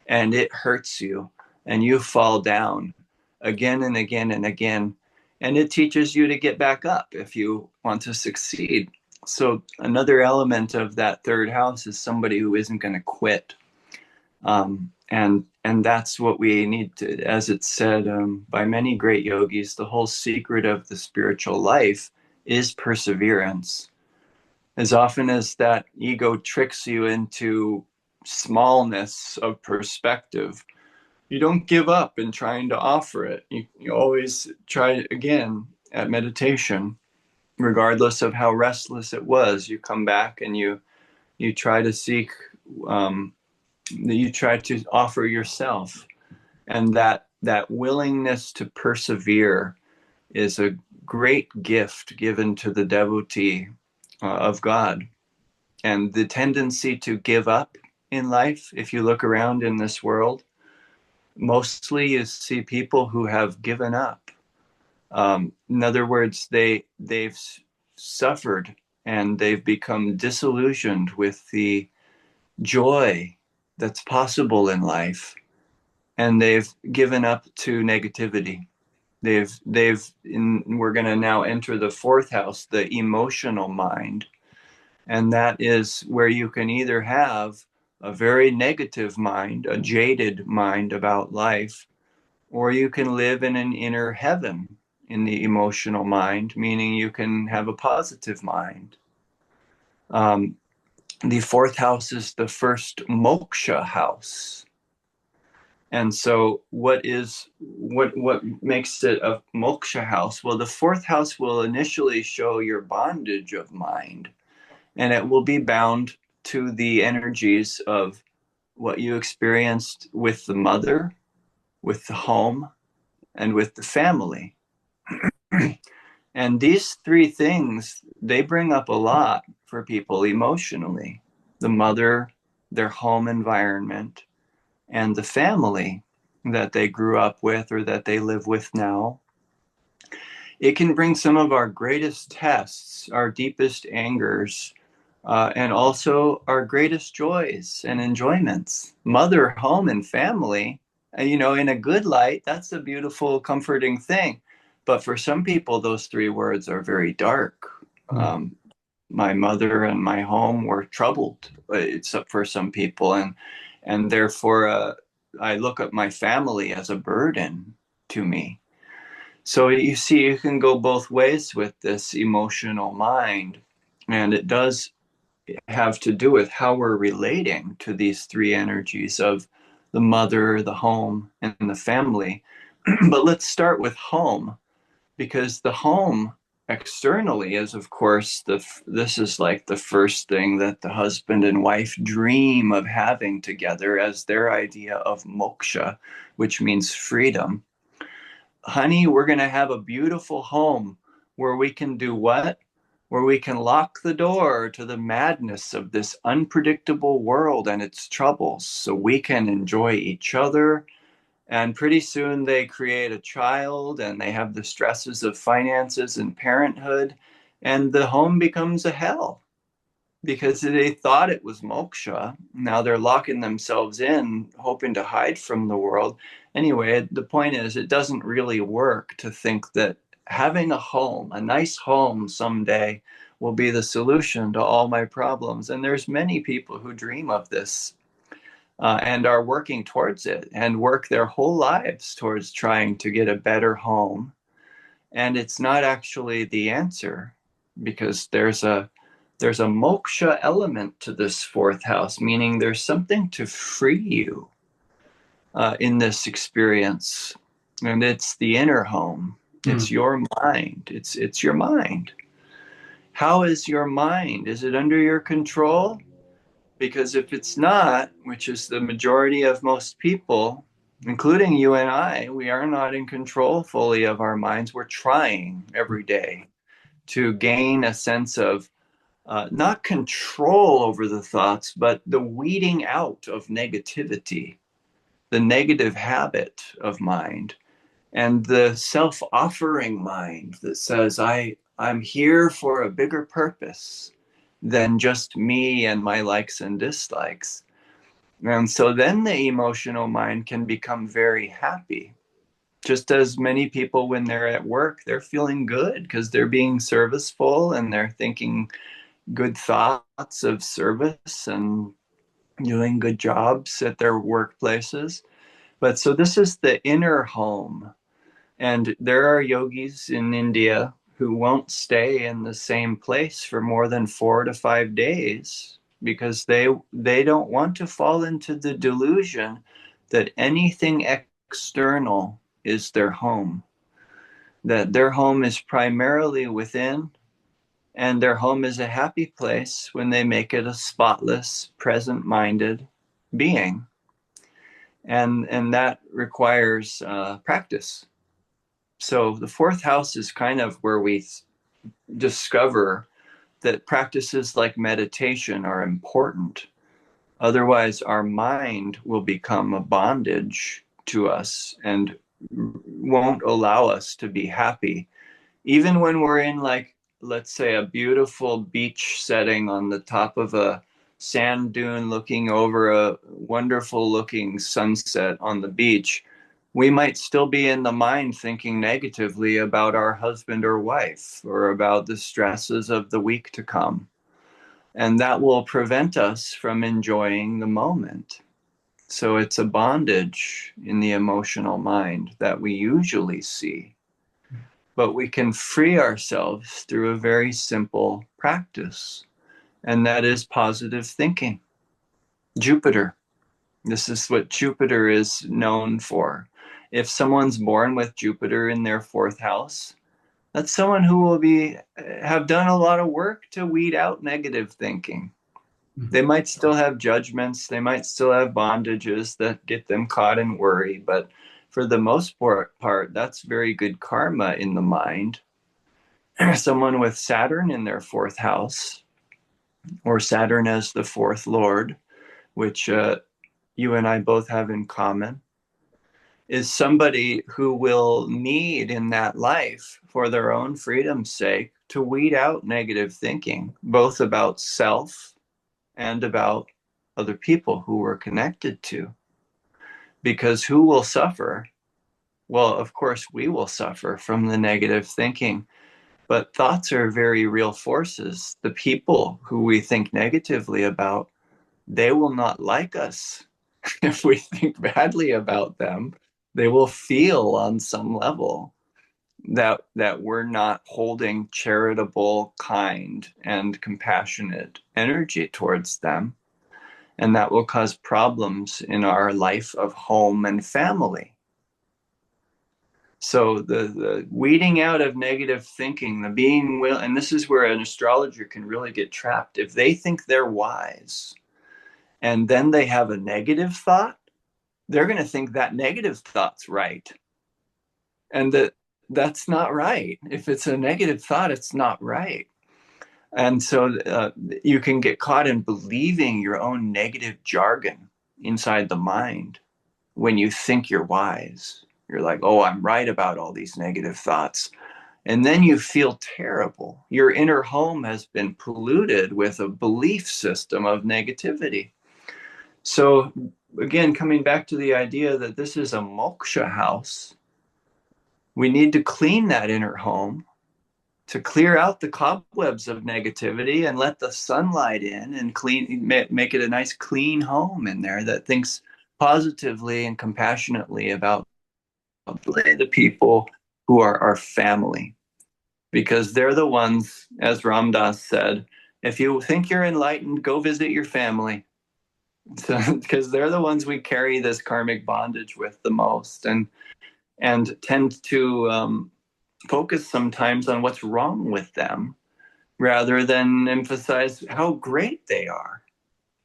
And it hurts you, and you fall down again and again and again. And it teaches you to get back up if you want to succeed. So another element of that third house is somebody who isn't going to quit. And that's what we need to, as it's said by many great yogis, the whole secret of the spiritual life is perseverance. As often as that ego tricks you into smallness of perspective, you don't give up in trying to offer it. You always try again at meditation, regardless of how restless it was. You come back and you try to seek, you try to offer yourself. And that willingness to persevere is a great gift given to the devotee of God. And the tendency to give up in life, if you look around in this world, mostly you see people who have given up. In other words, they've suffered and they've become disillusioned with the joy that's possible in life, and they've given up to negativity. We're going to now enter the fourth house, the emotional mind. And that is where you can either have a very negative mind, a jaded mind about life, or you can live in an inner heaven in the emotional mind, meaning you can have a positive mind. The fourth house is the first moksha house. And so what makes it a moksha house? Well, the fourth house will initially show your bondage of mind, and it will be bound to the energies of what you experienced with the mother, with the home, and with the family. And these three things, they bring up a lot for people emotionally: the mother, their home environment, and the family that they grew up with or that they live with now. It can bring some of our greatest tests, our deepest angers, and also our greatest joys and enjoyments. Mother, home, and family, in a good light, that's a beautiful, comforting thing. But for some people, those three words are very dark. My mother and my home were troubled, except for some people. And therefore, I look at my family as a burden to me. So you see, you can go both ways with this emotional mind. And it does have to do with how we're relating to these three energies of the mother, the home, and the family. But let's start with home, because the home externally is, of course, this is like the first thing that the husband and wife dream of having together as their idea of moksha, which means freedom. Honey, we're going to have a beautiful home where we can do what? Where we can lock the door to the madness of this unpredictable world and its troubles, so we can enjoy each other. And pretty soon they create a child and they have the stresses of finances and parenthood, and the home becomes a hell. because they thought it was moksha. Now they're locking themselves in, hoping to hide from the world. Anyway, the point is, it doesn't really work to think that having a home, a nice home someday, will be the solution to all my problems. And there's many people who dream of this, and are working towards it and work their whole lives towards trying to get a better home. And it's not actually the answer, because there's a moksha element to this fourth house, meaning there's something to free you in this experience. And it's the inner home. It's your mind. It's your mind. How is your mind? Is it under your control? Because if it's not, which is the majority of most people, including you and I, we are not in control fully of our minds. We're trying every day to gain a sense of not control over the thoughts, but the weeding out of negativity, the negative habit of mind, and the self-offering mind that says, I'm here for a bigger purpose than just me and my likes and dislikes. And so then the emotional mind can become very happy. Just as many people, when they're at work, they're feeling good because they're being serviceful and they're thinking good thoughts of service and doing good jobs at their workplaces. But so this is the inner home. And there are yogis in India who won't stay in the same place for more than 4 to 5 days because they don't want to fall into the delusion that anything external is their home, that their home is primarily within, and their home is a happy place when they make it a spotless, present-minded being. And that requires practice. So the fourth house is kind of where we discover that practices like meditation are important. Otherwise, our mind will become a bondage to us and won't allow us to be happy. Even when we're in, like, let's say, a beautiful beach setting on the top of a sand dune looking over a wonderful looking sunset on the beach, we might still be in the mind thinking negatively about our husband or wife or about the stresses of the week to come. And that will prevent us from enjoying the moment. So it's a bondage in the emotional mind that we usually see. But we can free ourselves through a very simple practice, and that is positive thinking. Jupiter. This is what Jupiter is known for. If someone's born with Jupiter in their fourth house, that's someone who will have done a lot of work to weed out negative thinking. They might still have judgments, they might still have bondages that get them caught in worry, but for the most part, that's very good karma in the mind. Someone with Saturn in their fourth house, or Saturn as the fourth lord, which you and I both have in common, is somebody who will need in that life, for their own freedom's sake, to weed out negative thinking, both about self and about other people who we're connected to. Because who will suffer? Well, of course, we will suffer from the negative thinking. But thoughts are very real forces. The people who we think negatively about, they will not like us if we think badly about them. They will feel on some level that we're not holding charitable, kind, and compassionate energy towards them. And that will cause problems in our life of home and family. So the weeding out of negative thinking, the being will, and this is where an astrologer can really get trapped. If they think they're wise and then they have a negative thought, they're going to think that negative thought's right. And that's not right. If it's a negative thought, it's not right. And so you can get caught in believing your own negative jargon inside the mind when you think you're wise. You're like, oh, I'm right about all these negative thoughts. And then you feel terrible. Your inner home has been polluted with a belief system of negativity. So, again, coming back to the idea that this is a moksha house, we need to clean that inner home to clear out the cobwebs of negativity and let the sunlight in and make it a nice clean home in there that thinks positively and compassionately about the people who are our family, because they're the ones, as Ram Dass said, if you think you're enlightened, go visit your family. So, because they're the ones we carry this karmic bondage with the most, and tend to focus sometimes on what's wrong with them rather than emphasize how great they are,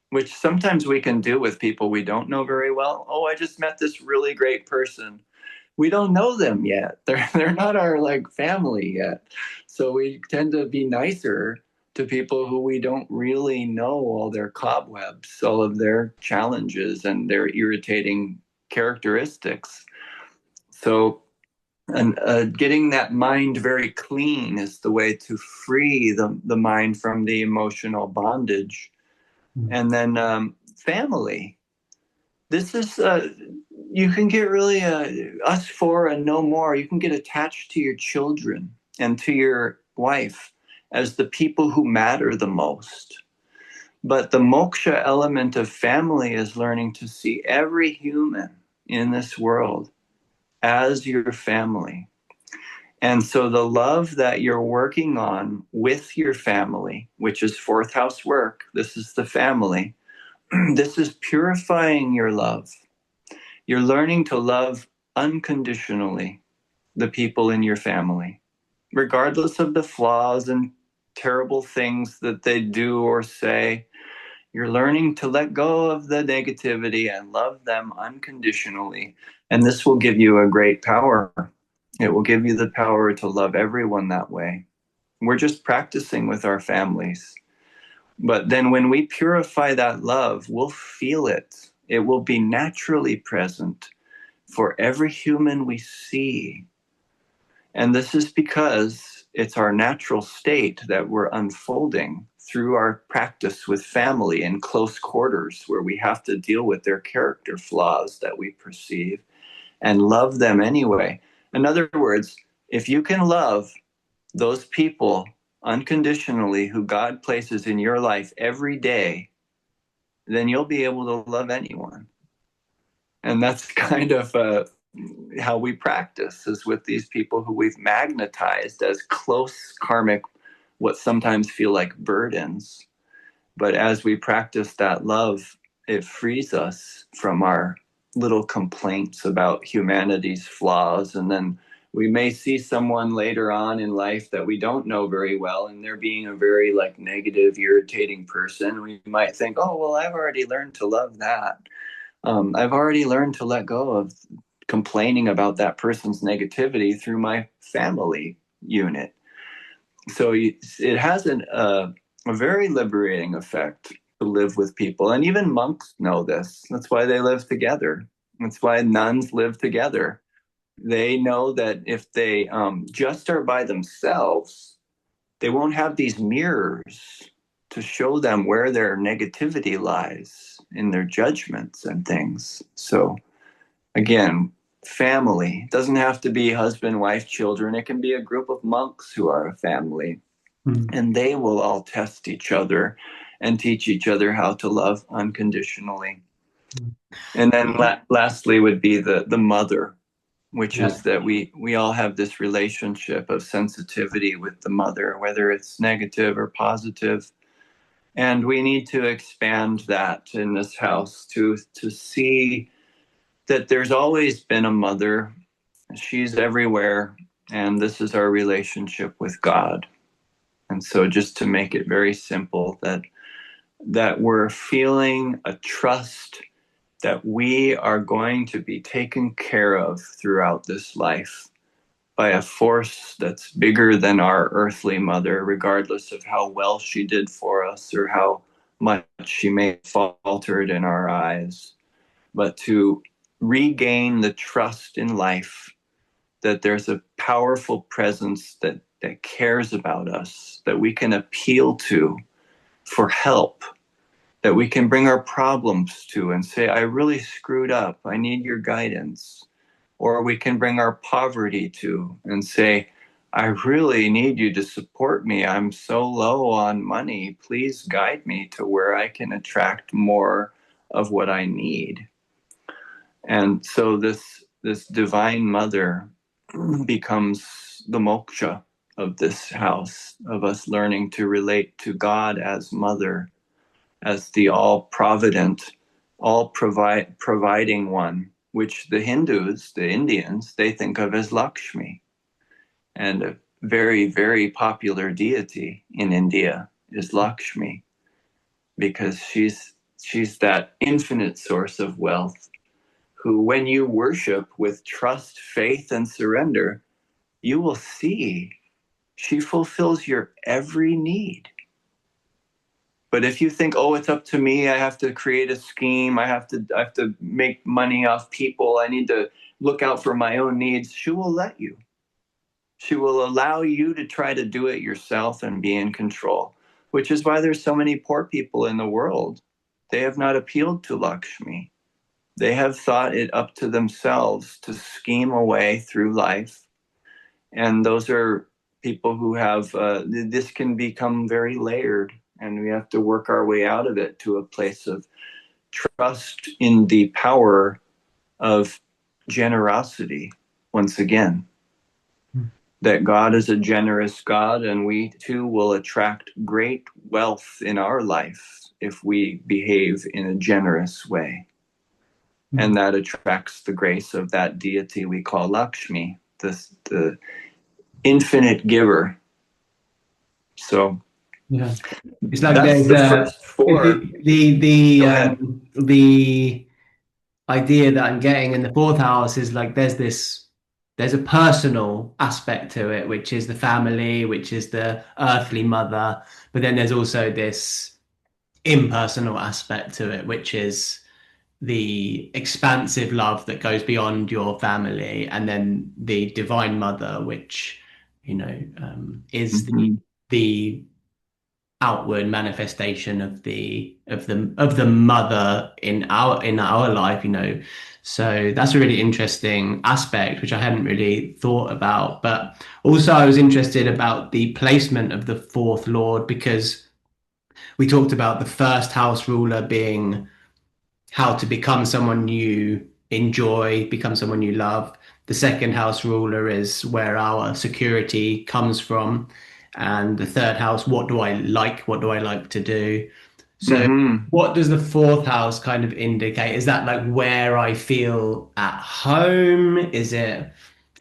which sometimes we can do with people we don't know very well. Oh, I just met this really great person. We don't know them yet. They're not our like family yet. So we tend to be nicer to people who we don't really know all their cobwebs, all of their challenges and their irritating characteristics. So and getting that mind very clean is the way to free the mind from the emotional bondage. And then family. This is, you can get really us four and no more. You can get attached to your children and to your wife as the people who matter the most. But the moksha element of family is learning to see every human in this world as your family. And so the love that you're working on with your family, which is fourth house work, this is the family, this is purifying your love. You're learning to love unconditionally the people in your family, regardless of the flaws and terrible things that they do or say. You're learning to let go of the negativity and love them unconditionally. And this will give you a great power. It will give you the power to love everyone that way. We're just practicing with our families. But then when we purify that love, we'll feel it. It will be naturally present for every human we see. And this is because it's our natural state that we're unfolding through our practice with family in close quarters, where we have to deal with their character flaws that we perceive and love them anyway. In other words, if you can love those people unconditionally who God places in your life every day, then you'll be able to love anyone. And that's kind of how we practice, is with these people who we've magnetized as close karmic, what sometimes feel like burdens. But as we practice that love, it frees us from our little complaints about humanity's flaws. And then we may see someone later on in life that we don't know very well, and they're being a very like negative, irritating person. We might think, oh, well, I've already learned to love that. I've already learned to let go of complaining about that person's negativity through my family unit. So it has a very liberating effect to live with people. And even monks know this. That's why they live together. That's why nuns live together. They know that if they just are by themselves, they won't have these mirrors to show them where their negativity lies in their judgments and things. So again, family doesn't have to be husband, wife, children. It can be a group of monks who are a family. And they will all test each other and teach each other how to love unconditionally. And then lastly would be the mother, which is that we all have this relationship of sensitivity with the mother, whether it's negative or positive. And we need to expand that in this house to see that there's always been a mother. She's everywhere. And this is our relationship with God. And so just to make it very simple, that we're feeling a trust that we are going to be taken care of throughout this life by a force that's bigger than our earthly mother, regardless of how well she did for us or how much she may have faltered in our eyes. But to regain the trust in life that there's a powerful presence that cares about us, that we can appeal to for help, that we can bring our problems to and say, I really screwed up, I need your guidance. Or we can bring our poverty to and say, I really need you to support me. I'm so low on money. Please guide me to where I can attract more of what I need. And so this divine mother becomes the moksha of this house, of us learning to relate to God as mother, as the all-provident, all-providing one, which the Hindus, the Indians, they think of as Lakshmi. And a very, very popular deity in India is Lakshmi, because she's that infinite source of wealth, who, when you worship with trust, faith, and surrender, you will see she fulfills your every need. But if you think, oh, it's up to me, I have to create a scheme, I have to make money off people, I need to look out for my own needs, she will let you. She will allow you to try to do it yourself and be in control, which is why there's so many poor people in the world. They have not appealed to Lakshmi. They have thought it up to themselves to scheme a way through life. And those are people who have, this can become very layered, and we have to work our way out of it to a place of trust in the power of generosity once again. That God is a generous God, and we too will attract great wealth in our life if we behave in a generous way. And that attracts the grace of that deity we call Lakshmi, the infinite giver. So yeah, it's like that's there's the first four. the idea that I'm getting in the fourth house is like there's a personal aspect to it, which is the family, which is the earthly mother, but then there's also this impersonal aspect to it, which is the expansive love that goes beyond your family, and then the divine mother, which is the outward manifestation of the mother in our life, so that's a really interesting aspect which I hadn't really thought about. But also I was interested about the placement of the fourth lord, because we talked about the first house ruler being how to become someone you enjoy, become someone you love. The second house ruler is where our security comes from. And the third house, what do I like? What do I like to do? So, what does the fourth house kind of indicate? Is that like where I feel at home? Is it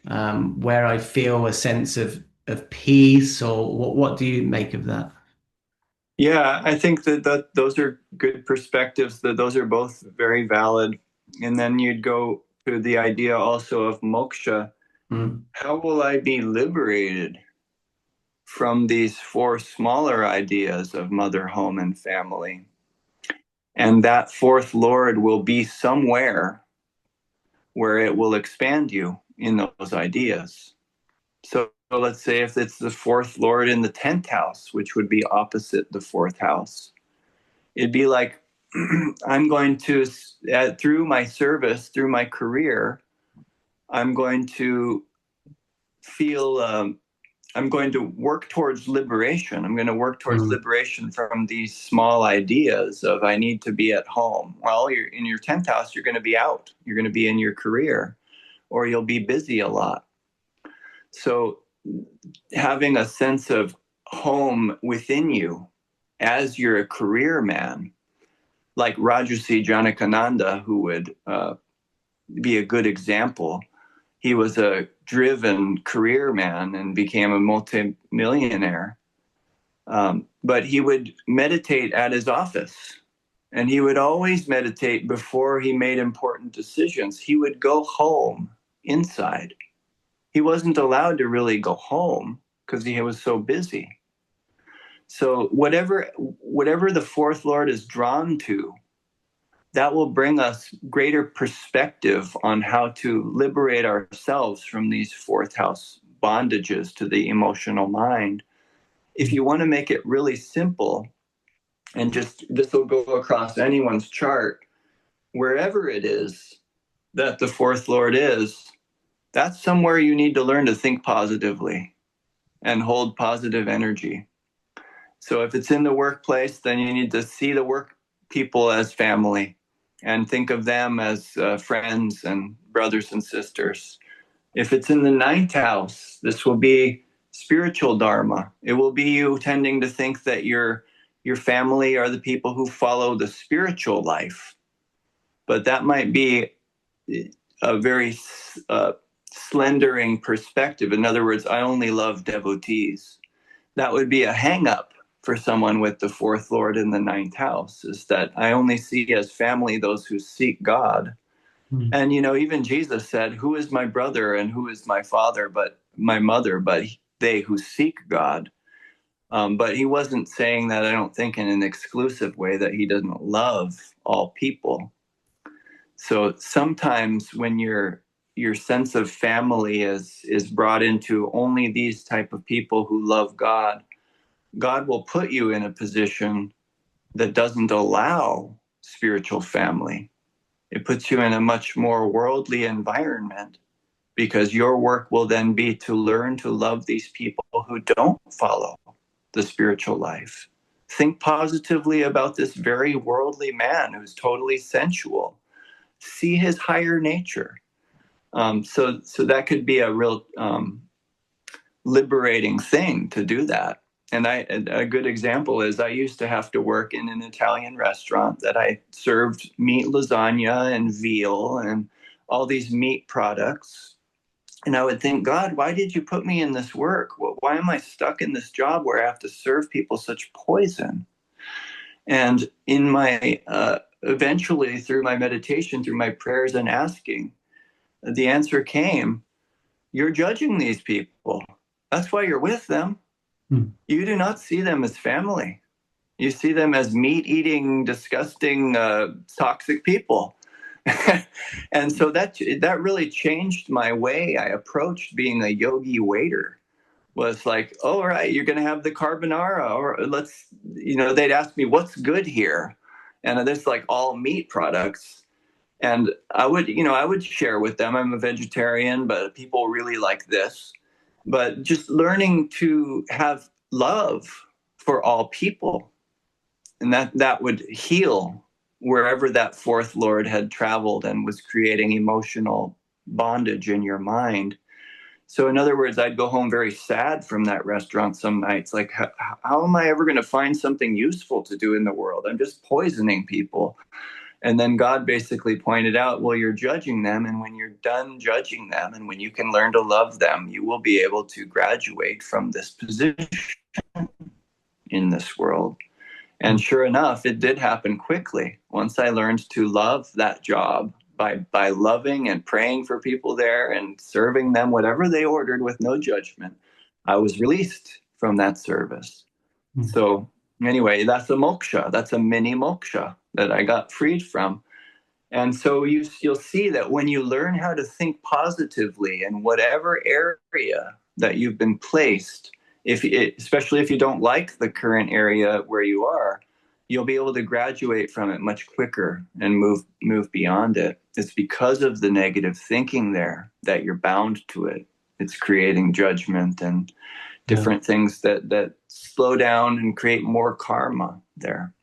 where I feel a sense of peace, or what do you make of that? Yeah, I think that those are good perspectives, that those are both very valid. And then you'd go to the idea also of moksha. How will I be liberated from these four smaller ideas of mother, home, and family? And that fourth lord will be somewhere where it will expand you in those ideas. So let's say if it's the fourth lord in the 10th house, which would be opposite the fourth house, it'd be like, I'm going to, through my service, through my career, I'm going to feel, I'm going to work towards liberation. I'm going to work towards liberation from these small ideas of I need to be at home. Well, you're in your 10th house, you're going to be out. You're going to be in your career, or you'll be busy a lot. So having a sense of home within you as you're a career man, like Rajarsi Janakananda, who would be a good example. He was a driven career man and became a multimillionaire. But he would meditate at his office, and he would always meditate before he made important decisions. He would go home inside. He wasn't allowed to really go home because he was so busy. So whatever the fourth lord is drawn to, that will bring us greater perspective on how to liberate ourselves from these fourth house bondages to the emotional mind. If you want to make it really simple, and just this will go across anyone's chart, wherever it is that the fourth lord is, that's somewhere you need to learn to think positively and hold positive energy. So if it's in the workplace, then you need to see the work people as family and think of them as friends and brothers and sisters. If it's in the ninth house, this will be spiritual dharma. It will be you tending to think that your family are the people who follow the spiritual life. But that might be a very slendering perspective. In other words, I only love devotees. That would be a hang-up for someone with the fourth lord in the ninth house, is that I only see as family those who seek God. And, even Jesus said, who is my brother and who is my father, but my mother, but they who seek God. But he wasn't saying that, I don't think, in an exclusive way, that he doesn't love all people. So sometimes when your sense of family is brought into only these type of people who love God, God will put you in a position that doesn't allow spiritual family. It puts you in a much more worldly environment, because your work will then be to learn to love these people who don't follow the spiritual life. Think positively about this very worldly man who's totally sensual. See his higher nature. So that could be a real liberating thing to do that. And a good example is I used to have to work in an Italian restaurant that I served meat lasagna and veal and all these meat products. And I would think, God, why did you put me in this work? Why am I stuck in this job where I have to serve people such poison? And in my eventually, through my meditation, through my prayers and asking, the answer came, you're judging these people. That's why you're with them. You do not see them as family. You see them as meat-eating, disgusting, toxic people. And so that really changed my way I approached being a yogi waiter. Was like, oh, all right, you're going to have the carbonara, or they'd ask me, what's good here? And there's like all meat products. And I would share with them, I'm a vegetarian, but people really like this. But just learning to have love for all people, and that would heal wherever that fourth lord had traveled and was creating emotional bondage in your mind. So in other words, I'd go home very sad from that restaurant some nights, like, how am I ever going to find something useful to do in the world? I'm just poisoning people. And then God basically pointed out, well, you're judging them. And when you're done judging them, and when you can learn to love them, you will be able to graduate from this position in this world. And sure enough, it did happen quickly. Once I learned to love that job by loving and praying for people there and serving them whatever they ordered with no judgment, I was released from that service. So anyway, that's a moksha. That's a mini moksha that I got freed from. And so you'll see that when you learn how to think positively in whatever area that you've been placed, especially if you don't like the current area where you are, you'll be able to graduate from it much quicker and move beyond it. It's because of the negative thinking there that you're bound to it. It's creating judgment and different things that slow down and create more karma there.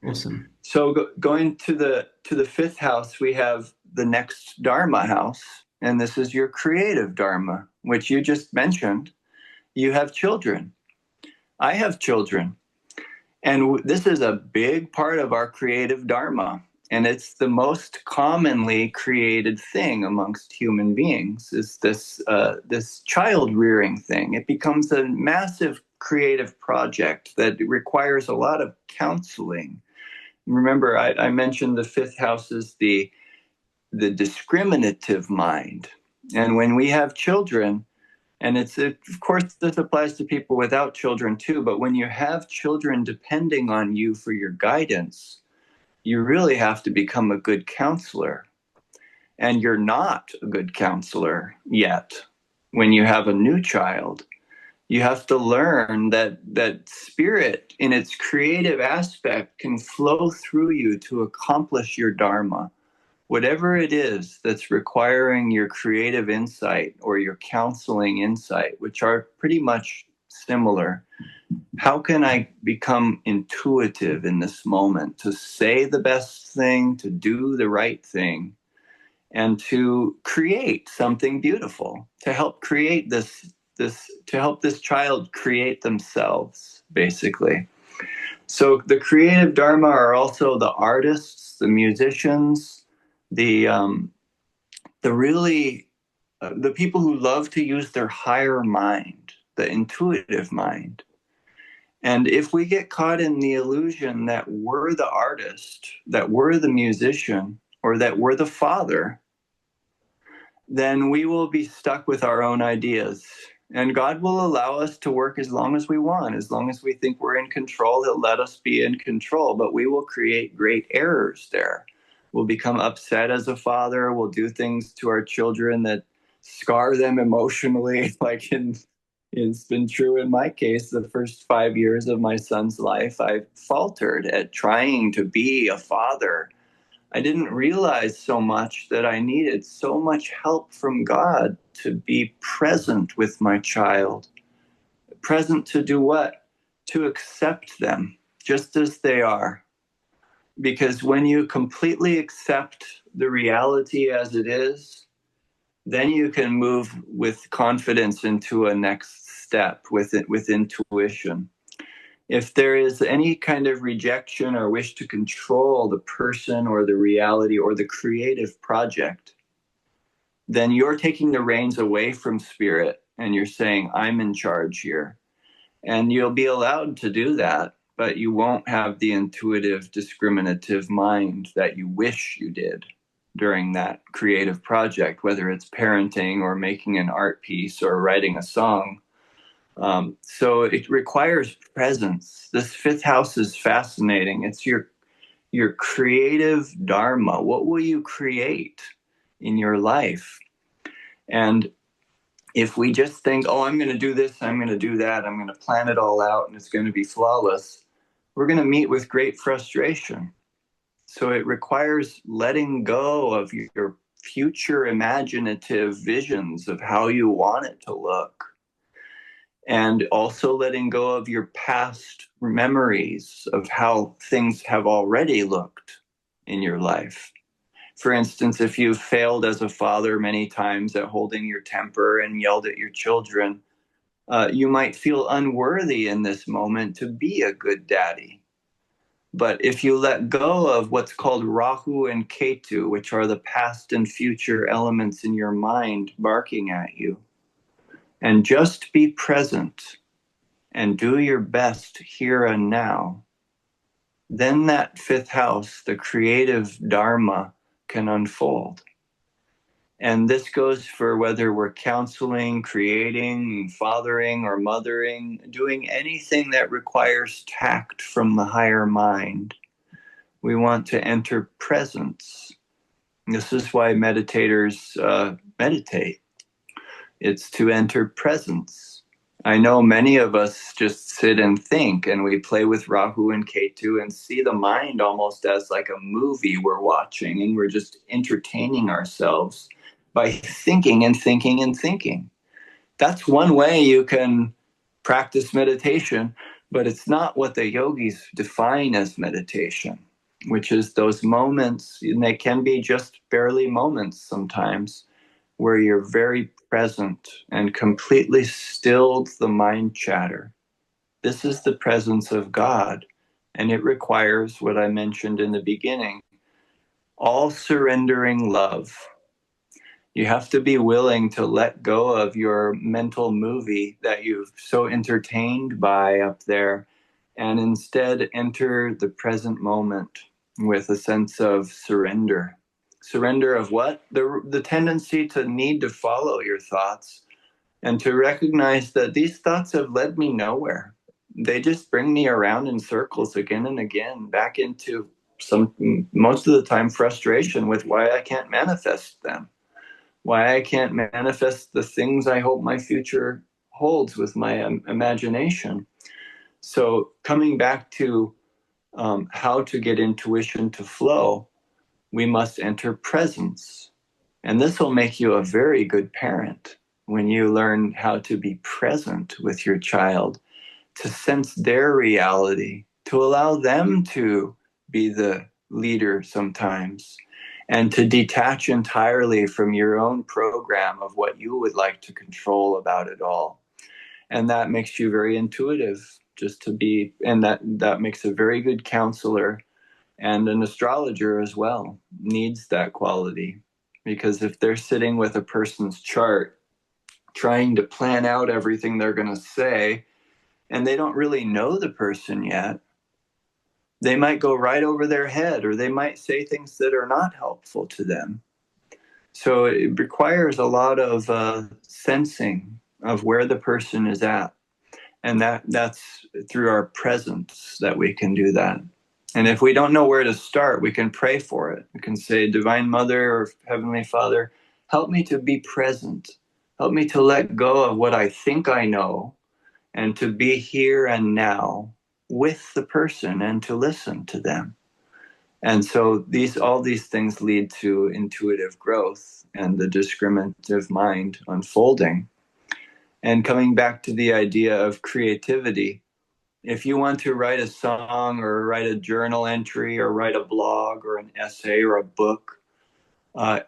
Awesome. So going to the fifth house, we have the next Dharma house, and this is your creative Dharma, which you just mentioned. You have children. I have children. And this is a big part of our creative Dharma. And it's the most commonly created thing amongst human beings, is this child rearing thing. It becomes a massive creative project that requires a lot of counseling. Remember, I mentioned the fifth house is the discriminative mind. And when we have children, and of course, this applies to people without children too, but when you have children depending on you for your guidance, you really have to become a good counselor. And you're not a good counselor yet. When you have a new child, you have to learn that spirit in its creative aspect can flow through you to accomplish your dharma. Whatever it is that's requiring your creative insight or your counseling insight, which are pretty much similar, how can I become intuitive in this moment to say the best thing, to do the right thing, and to create something beautiful, to help create to help this child create themselves, basically. So the creative dharma are also the artists, the musicians, the really the people who love to use their higher mind, the intuitive mind. And if we get caught in the illusion that we're the artist, that we're the musician, or that we're the father, then we will be stuck with our own ideas. And God will allow us to work as long as we want. As long as we think we're in control, He'll let us be in control. But we will create great errors there. We'll become upset as a father. We'll do things to our children that scar them emotionally. It's been true in my case. The first 5 years of my son's life, I faltered at trying to be a father. I didn't realize so much that I needed so much help from God to be present with my child. Present to do what? To accept them just as they are. Because when you completely accept the reality as it is, then you can move with confidence into a next step with intuition. If there is any kind of rejection or wish to control the person or the reality or the creative project, then you're taking the reins away from spirit and you're saying, I'm in charge here. And you'll be allowed to do that, but you won't have the intuitive, discriminative mind that you wish you did during that creative project, whether it's parenting or making an art piece or writing a song. So it requires presence. This fifth house is fascinating. It's your creative dharma. What will you create in your life? And if we just think, oh, I'm going to do this, I'm going to do that, I'm going to plan it all out, and it's going to be flawless, we're going to meet with great frustration. So it requires letting go of your future imaginative visions of how you want it to look. And also letting go of your past memories of how things have already looked in your life. For instance, if you've failed as a father many times at holding your temper and yelled at your children, you might feel unworthy in this moment to be a good daddy. But if you let go of what's called Rahu and Ketu, which are the past and future elements in your mind barking at you, and just be present and do your best here and now, then that fifth house, the creative dharma, can unfold. And this goes for whether we're counseling, creating, fathering, or mothering, doing anything that requires tact from the higher mind. We want to enter presence. This is why meditators meditate. It's to enter presence. I know many of us just sit and think, and we play with Rahu and Ketu and see the mind almost as like a movie we're watching, and we're just entertaining ourselves by thinking and thinking and thinking. That's one way you can practice meditation, but it's not what the yogis define as meditation, which is those moments, and they can be just barely moments sometimes, where you're very present and completely stilled the mind chatter. This is the presence of God, and it requires what I mentioned in the beginning, all surrendering love. You have to be willing to let go of your mental movie that you've so entertained by up there, and instead enter the present moment with a sense of surrender. Surrender of what? The tendency to need to follow your thoughts and to recognize that these thoughts have led me nowhere. They just bring me around in circles again and again, back into most of the time, frustration with why I can't manifest them, why I can't manifest the things I hope my future holds with my imagination. So coming back to how to get intuition to flow, we must enter presence. And this will make you a very good parent when you learn how to be present with your child, to sense their reality, to allow them to be the leader sometimes, and to detach entirely from your own program of what you would like to control about it all. And that makes you very intuitive, just to be, and that makes a very good counselor, and an astrologer as well needs that quality. Because if they're sitting with a person's chart, trying to plan out everything they're going to say, and they don't really know the person yet, they might go right over their head, or they might say things that are not helpful to them. So it requires a lot of sensing of where the person is at. And that's through our presence that we can do that. And if we don't know where to start, we can pray for it. We can say, Divine Mother or Heavenly Father, help me to be present. Help me to let go of what I think I know, and to be here and now with the person and to listen to them. And so all these things lead to intuitive growth and the discriminative mind unfolding. And coming back to the idea of creativity, if you want to write a song or write a journal entry or write a blog or an essay or a book,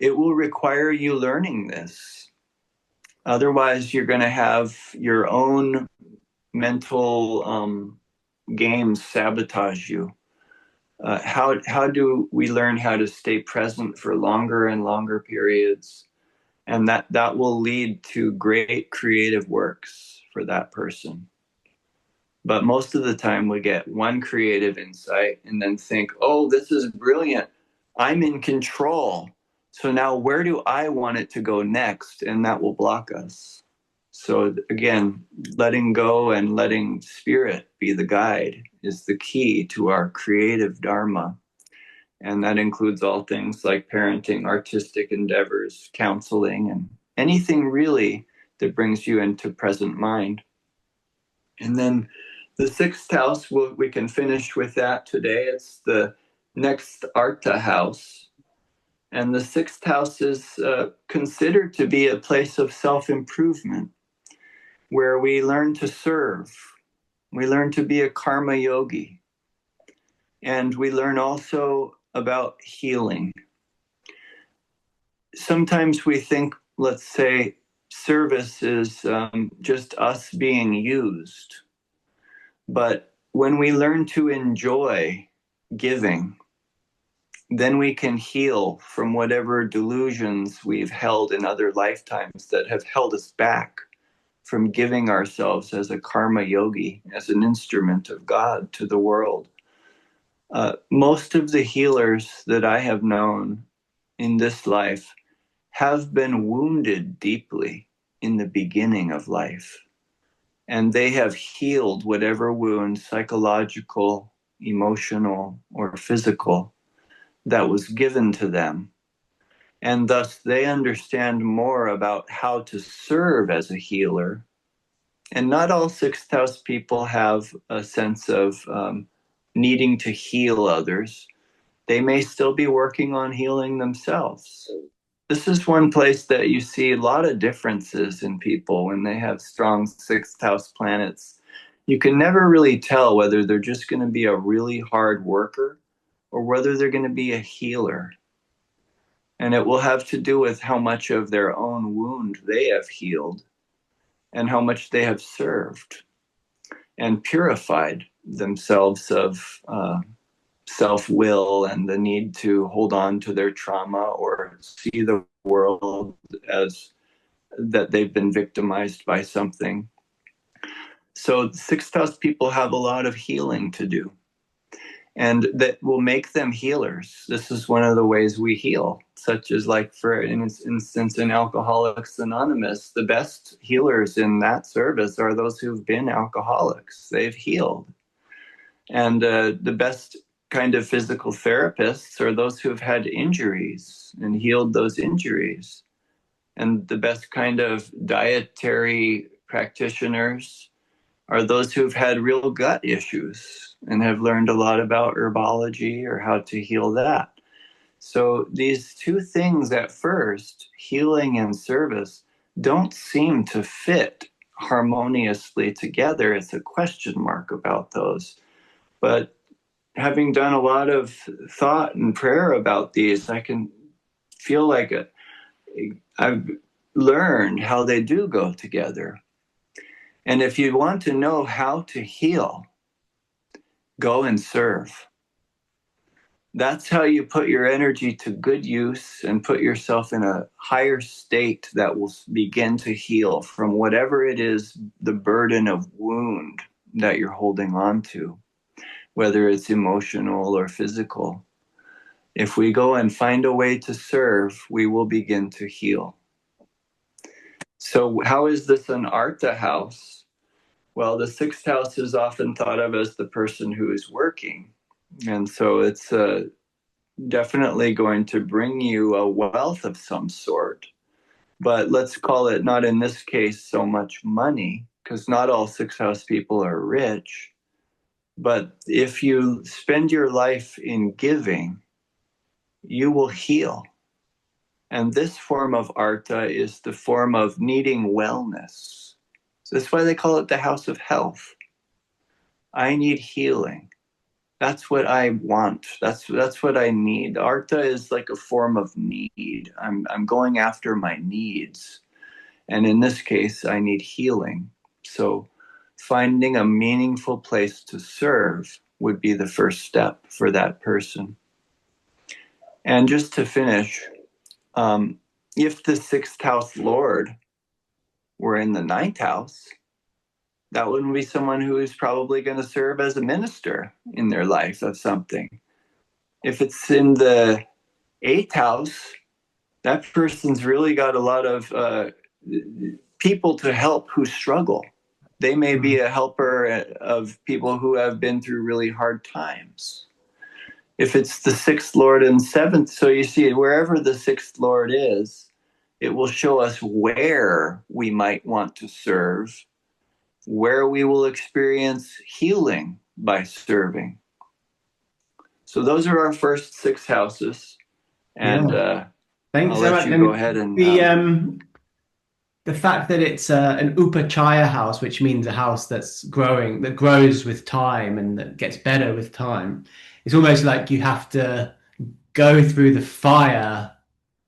it will require you learning this. Otherwise, you're going to have your own mental games sabotage you. How do we learn how to stay present for longer and longer periods? And that will lead to great creative works for that person. But most of the time we get one creative insight and then think, oh, this is brilliant. I'm in control. So now where do I want it to go next? And that will block us. So again, letting go and letting spirit be the guide is the key to our creative Dharma. And that includes all things like parenting, artistic endeavors, counseling, and anything really that brings you into present mind. And then the sixth house, we can finish with that today. It's the next Artha house. And the sixth house is considered to be a place of self-improvement, where we learn to serve. We learn to be a karma yogi. And we learn also about healing. Sometimes we think, let's say, service is just us being used. But when we learn to enjoy giving, then we can heal from whatever delusions we've held in other lifetimes that have held us back from giving ourselves as a karma yogi, as an instrument of God to the world. Most of the healers that I have known in this life have been wounded deeply in the beginning of life. And they have healed whatever wound, psychological, emotional, or physical, that was given to them. And thus they understand more about how to serve as a healer. And not all sixth house people have a sense of needing to heal others. They may still be working on healing themselves. This is one place that you see a lot of differences in people when they have strong sixth house planets. You can never really tell whether they're just going to be a really hard worker or whether they're going to be a healer. And it will have to do with how much of their own wound they have healed and how much they have served and purified themselves of self-will and the need to hold on to their trauma or see the world as that they've been victimized by something. So sixth house people have a lot of healing to do, and that will make them healers. This is one of the ways we heal, such as, like, for instance, in Alcoholics Anonymous, the best healers in that service are those who've been alcoholics. They've healed. And the best kind of physical therapists are those who have had injuries and healed those injuries. And the best kind of dietary practitioners are those who've had real gut issues and have learned a lot about herbology or how to heal that. So these two things at first, healing and service, don't seem to fit harmoniously together. It's a question mark about those. But having done a lot of thought and prayer about these, I can feel like I've learned how they do go together. And if you want to know how to heal, go and serve. That's how you put your energy to good use and put yourself in a higher state that will begin to heal from whatever it is, the burden of wound that you're holding on to, whether it's emotional or physical. If we go and find a way to serve, we will begin to heal. So how is this an Artha house? Well, the sixth house is often thought of as the person who is working. And so it's definitely going to bring you a wealth of some sort. But let's call it, not in this case so much money, because not all sixth house people are rich. But if you spend your life in giving, you will heal. And this form of Artha is the form of needing wellness. So that's why they call it the house of health. I need healing. That's what I want. That's what I need. Artha is like a form of need. I'm going after my needs. And in this case, I need healing. So finding a meaningful place to serve would be the first step for that person. And just to finish, if the sixth house Lord were in the ninth house, that wouldn't be someone who is probably going to serve as a minister in their life of something. If it's in the eighth house, that person's really got a lot of people to help who struggle. They may be a helper of people who have been through really hard times. If it's the sixth Lord and seventh, so you see, wherever the sixth Lord is, it will show us where we might want to serve, where we will experience healing by serving. So those are our first six houses. And thanks I'll so let much. you go ahead and... The fact that it's an upachaya house, which means a house that's growing, that grows with time and that gets better with time. It's almost like you have to go through the fire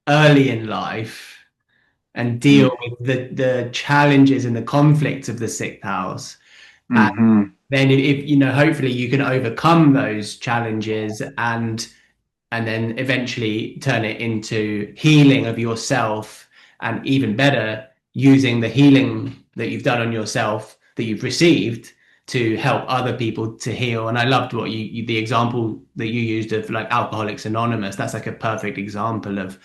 early in life and deal with the challenges and the conflicts of the sixth house. And then if hopefully you can overcome those challenges and then eventually turn it into healing of yourself, and even better, using the healing that you've done on yourself, that you've received, to help other people to heal. And I loved what the example that you used of like Alcoholics Anonymous. That's like a perfect example of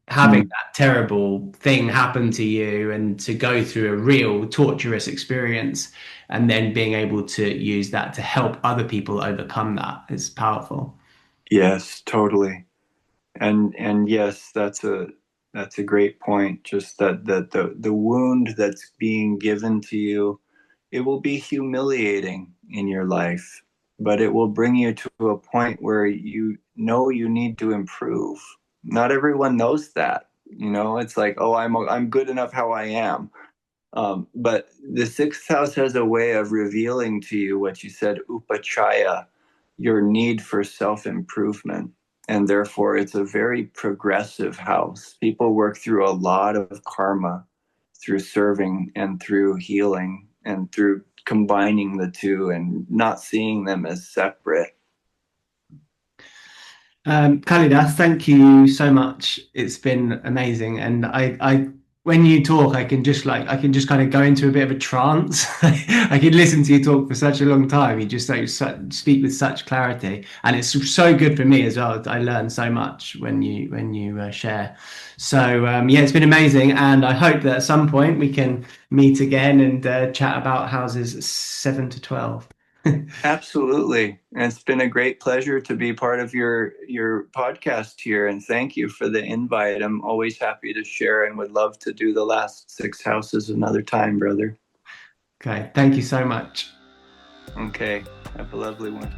having that terrible thing happen to you and to go through a real torturous experience and then being able to use that to help other people overcome that is powerful. Yes, totally. And yes, that's a great point. Just that the wound that's being given to you, it will be humiliating in your life, but it will bring you to a point where you know you need to improve. Not everyone knows that. It's like, oh, I'm good enough how I am. But the sixth house has a way of revealing to you what you said, upachaya, your need for self-improvement. And therefore, it's a very progressive house. People work through a lot of karma through serving and through healing and through combining the two and not seeing them as separate. Kalidas, thank you so much. It's been amazing. And I when you talk, I can just kind of go into a bit of a trance. I can listen to you talk for such a long time. You just speak with such clarity, and it's so good for me as well. I learn so much when you share. So yeah, it's been amazing, and I hope that at some point we can meet again and chat about houses 7 to 12. Absolutely. And it's been a great pleasure to be part of your podcast here. And thank you for the invite. I'm always happy to share and would love to do the last six houses another time, brother. Okay, thank you so much. Okay. Have a lovely one.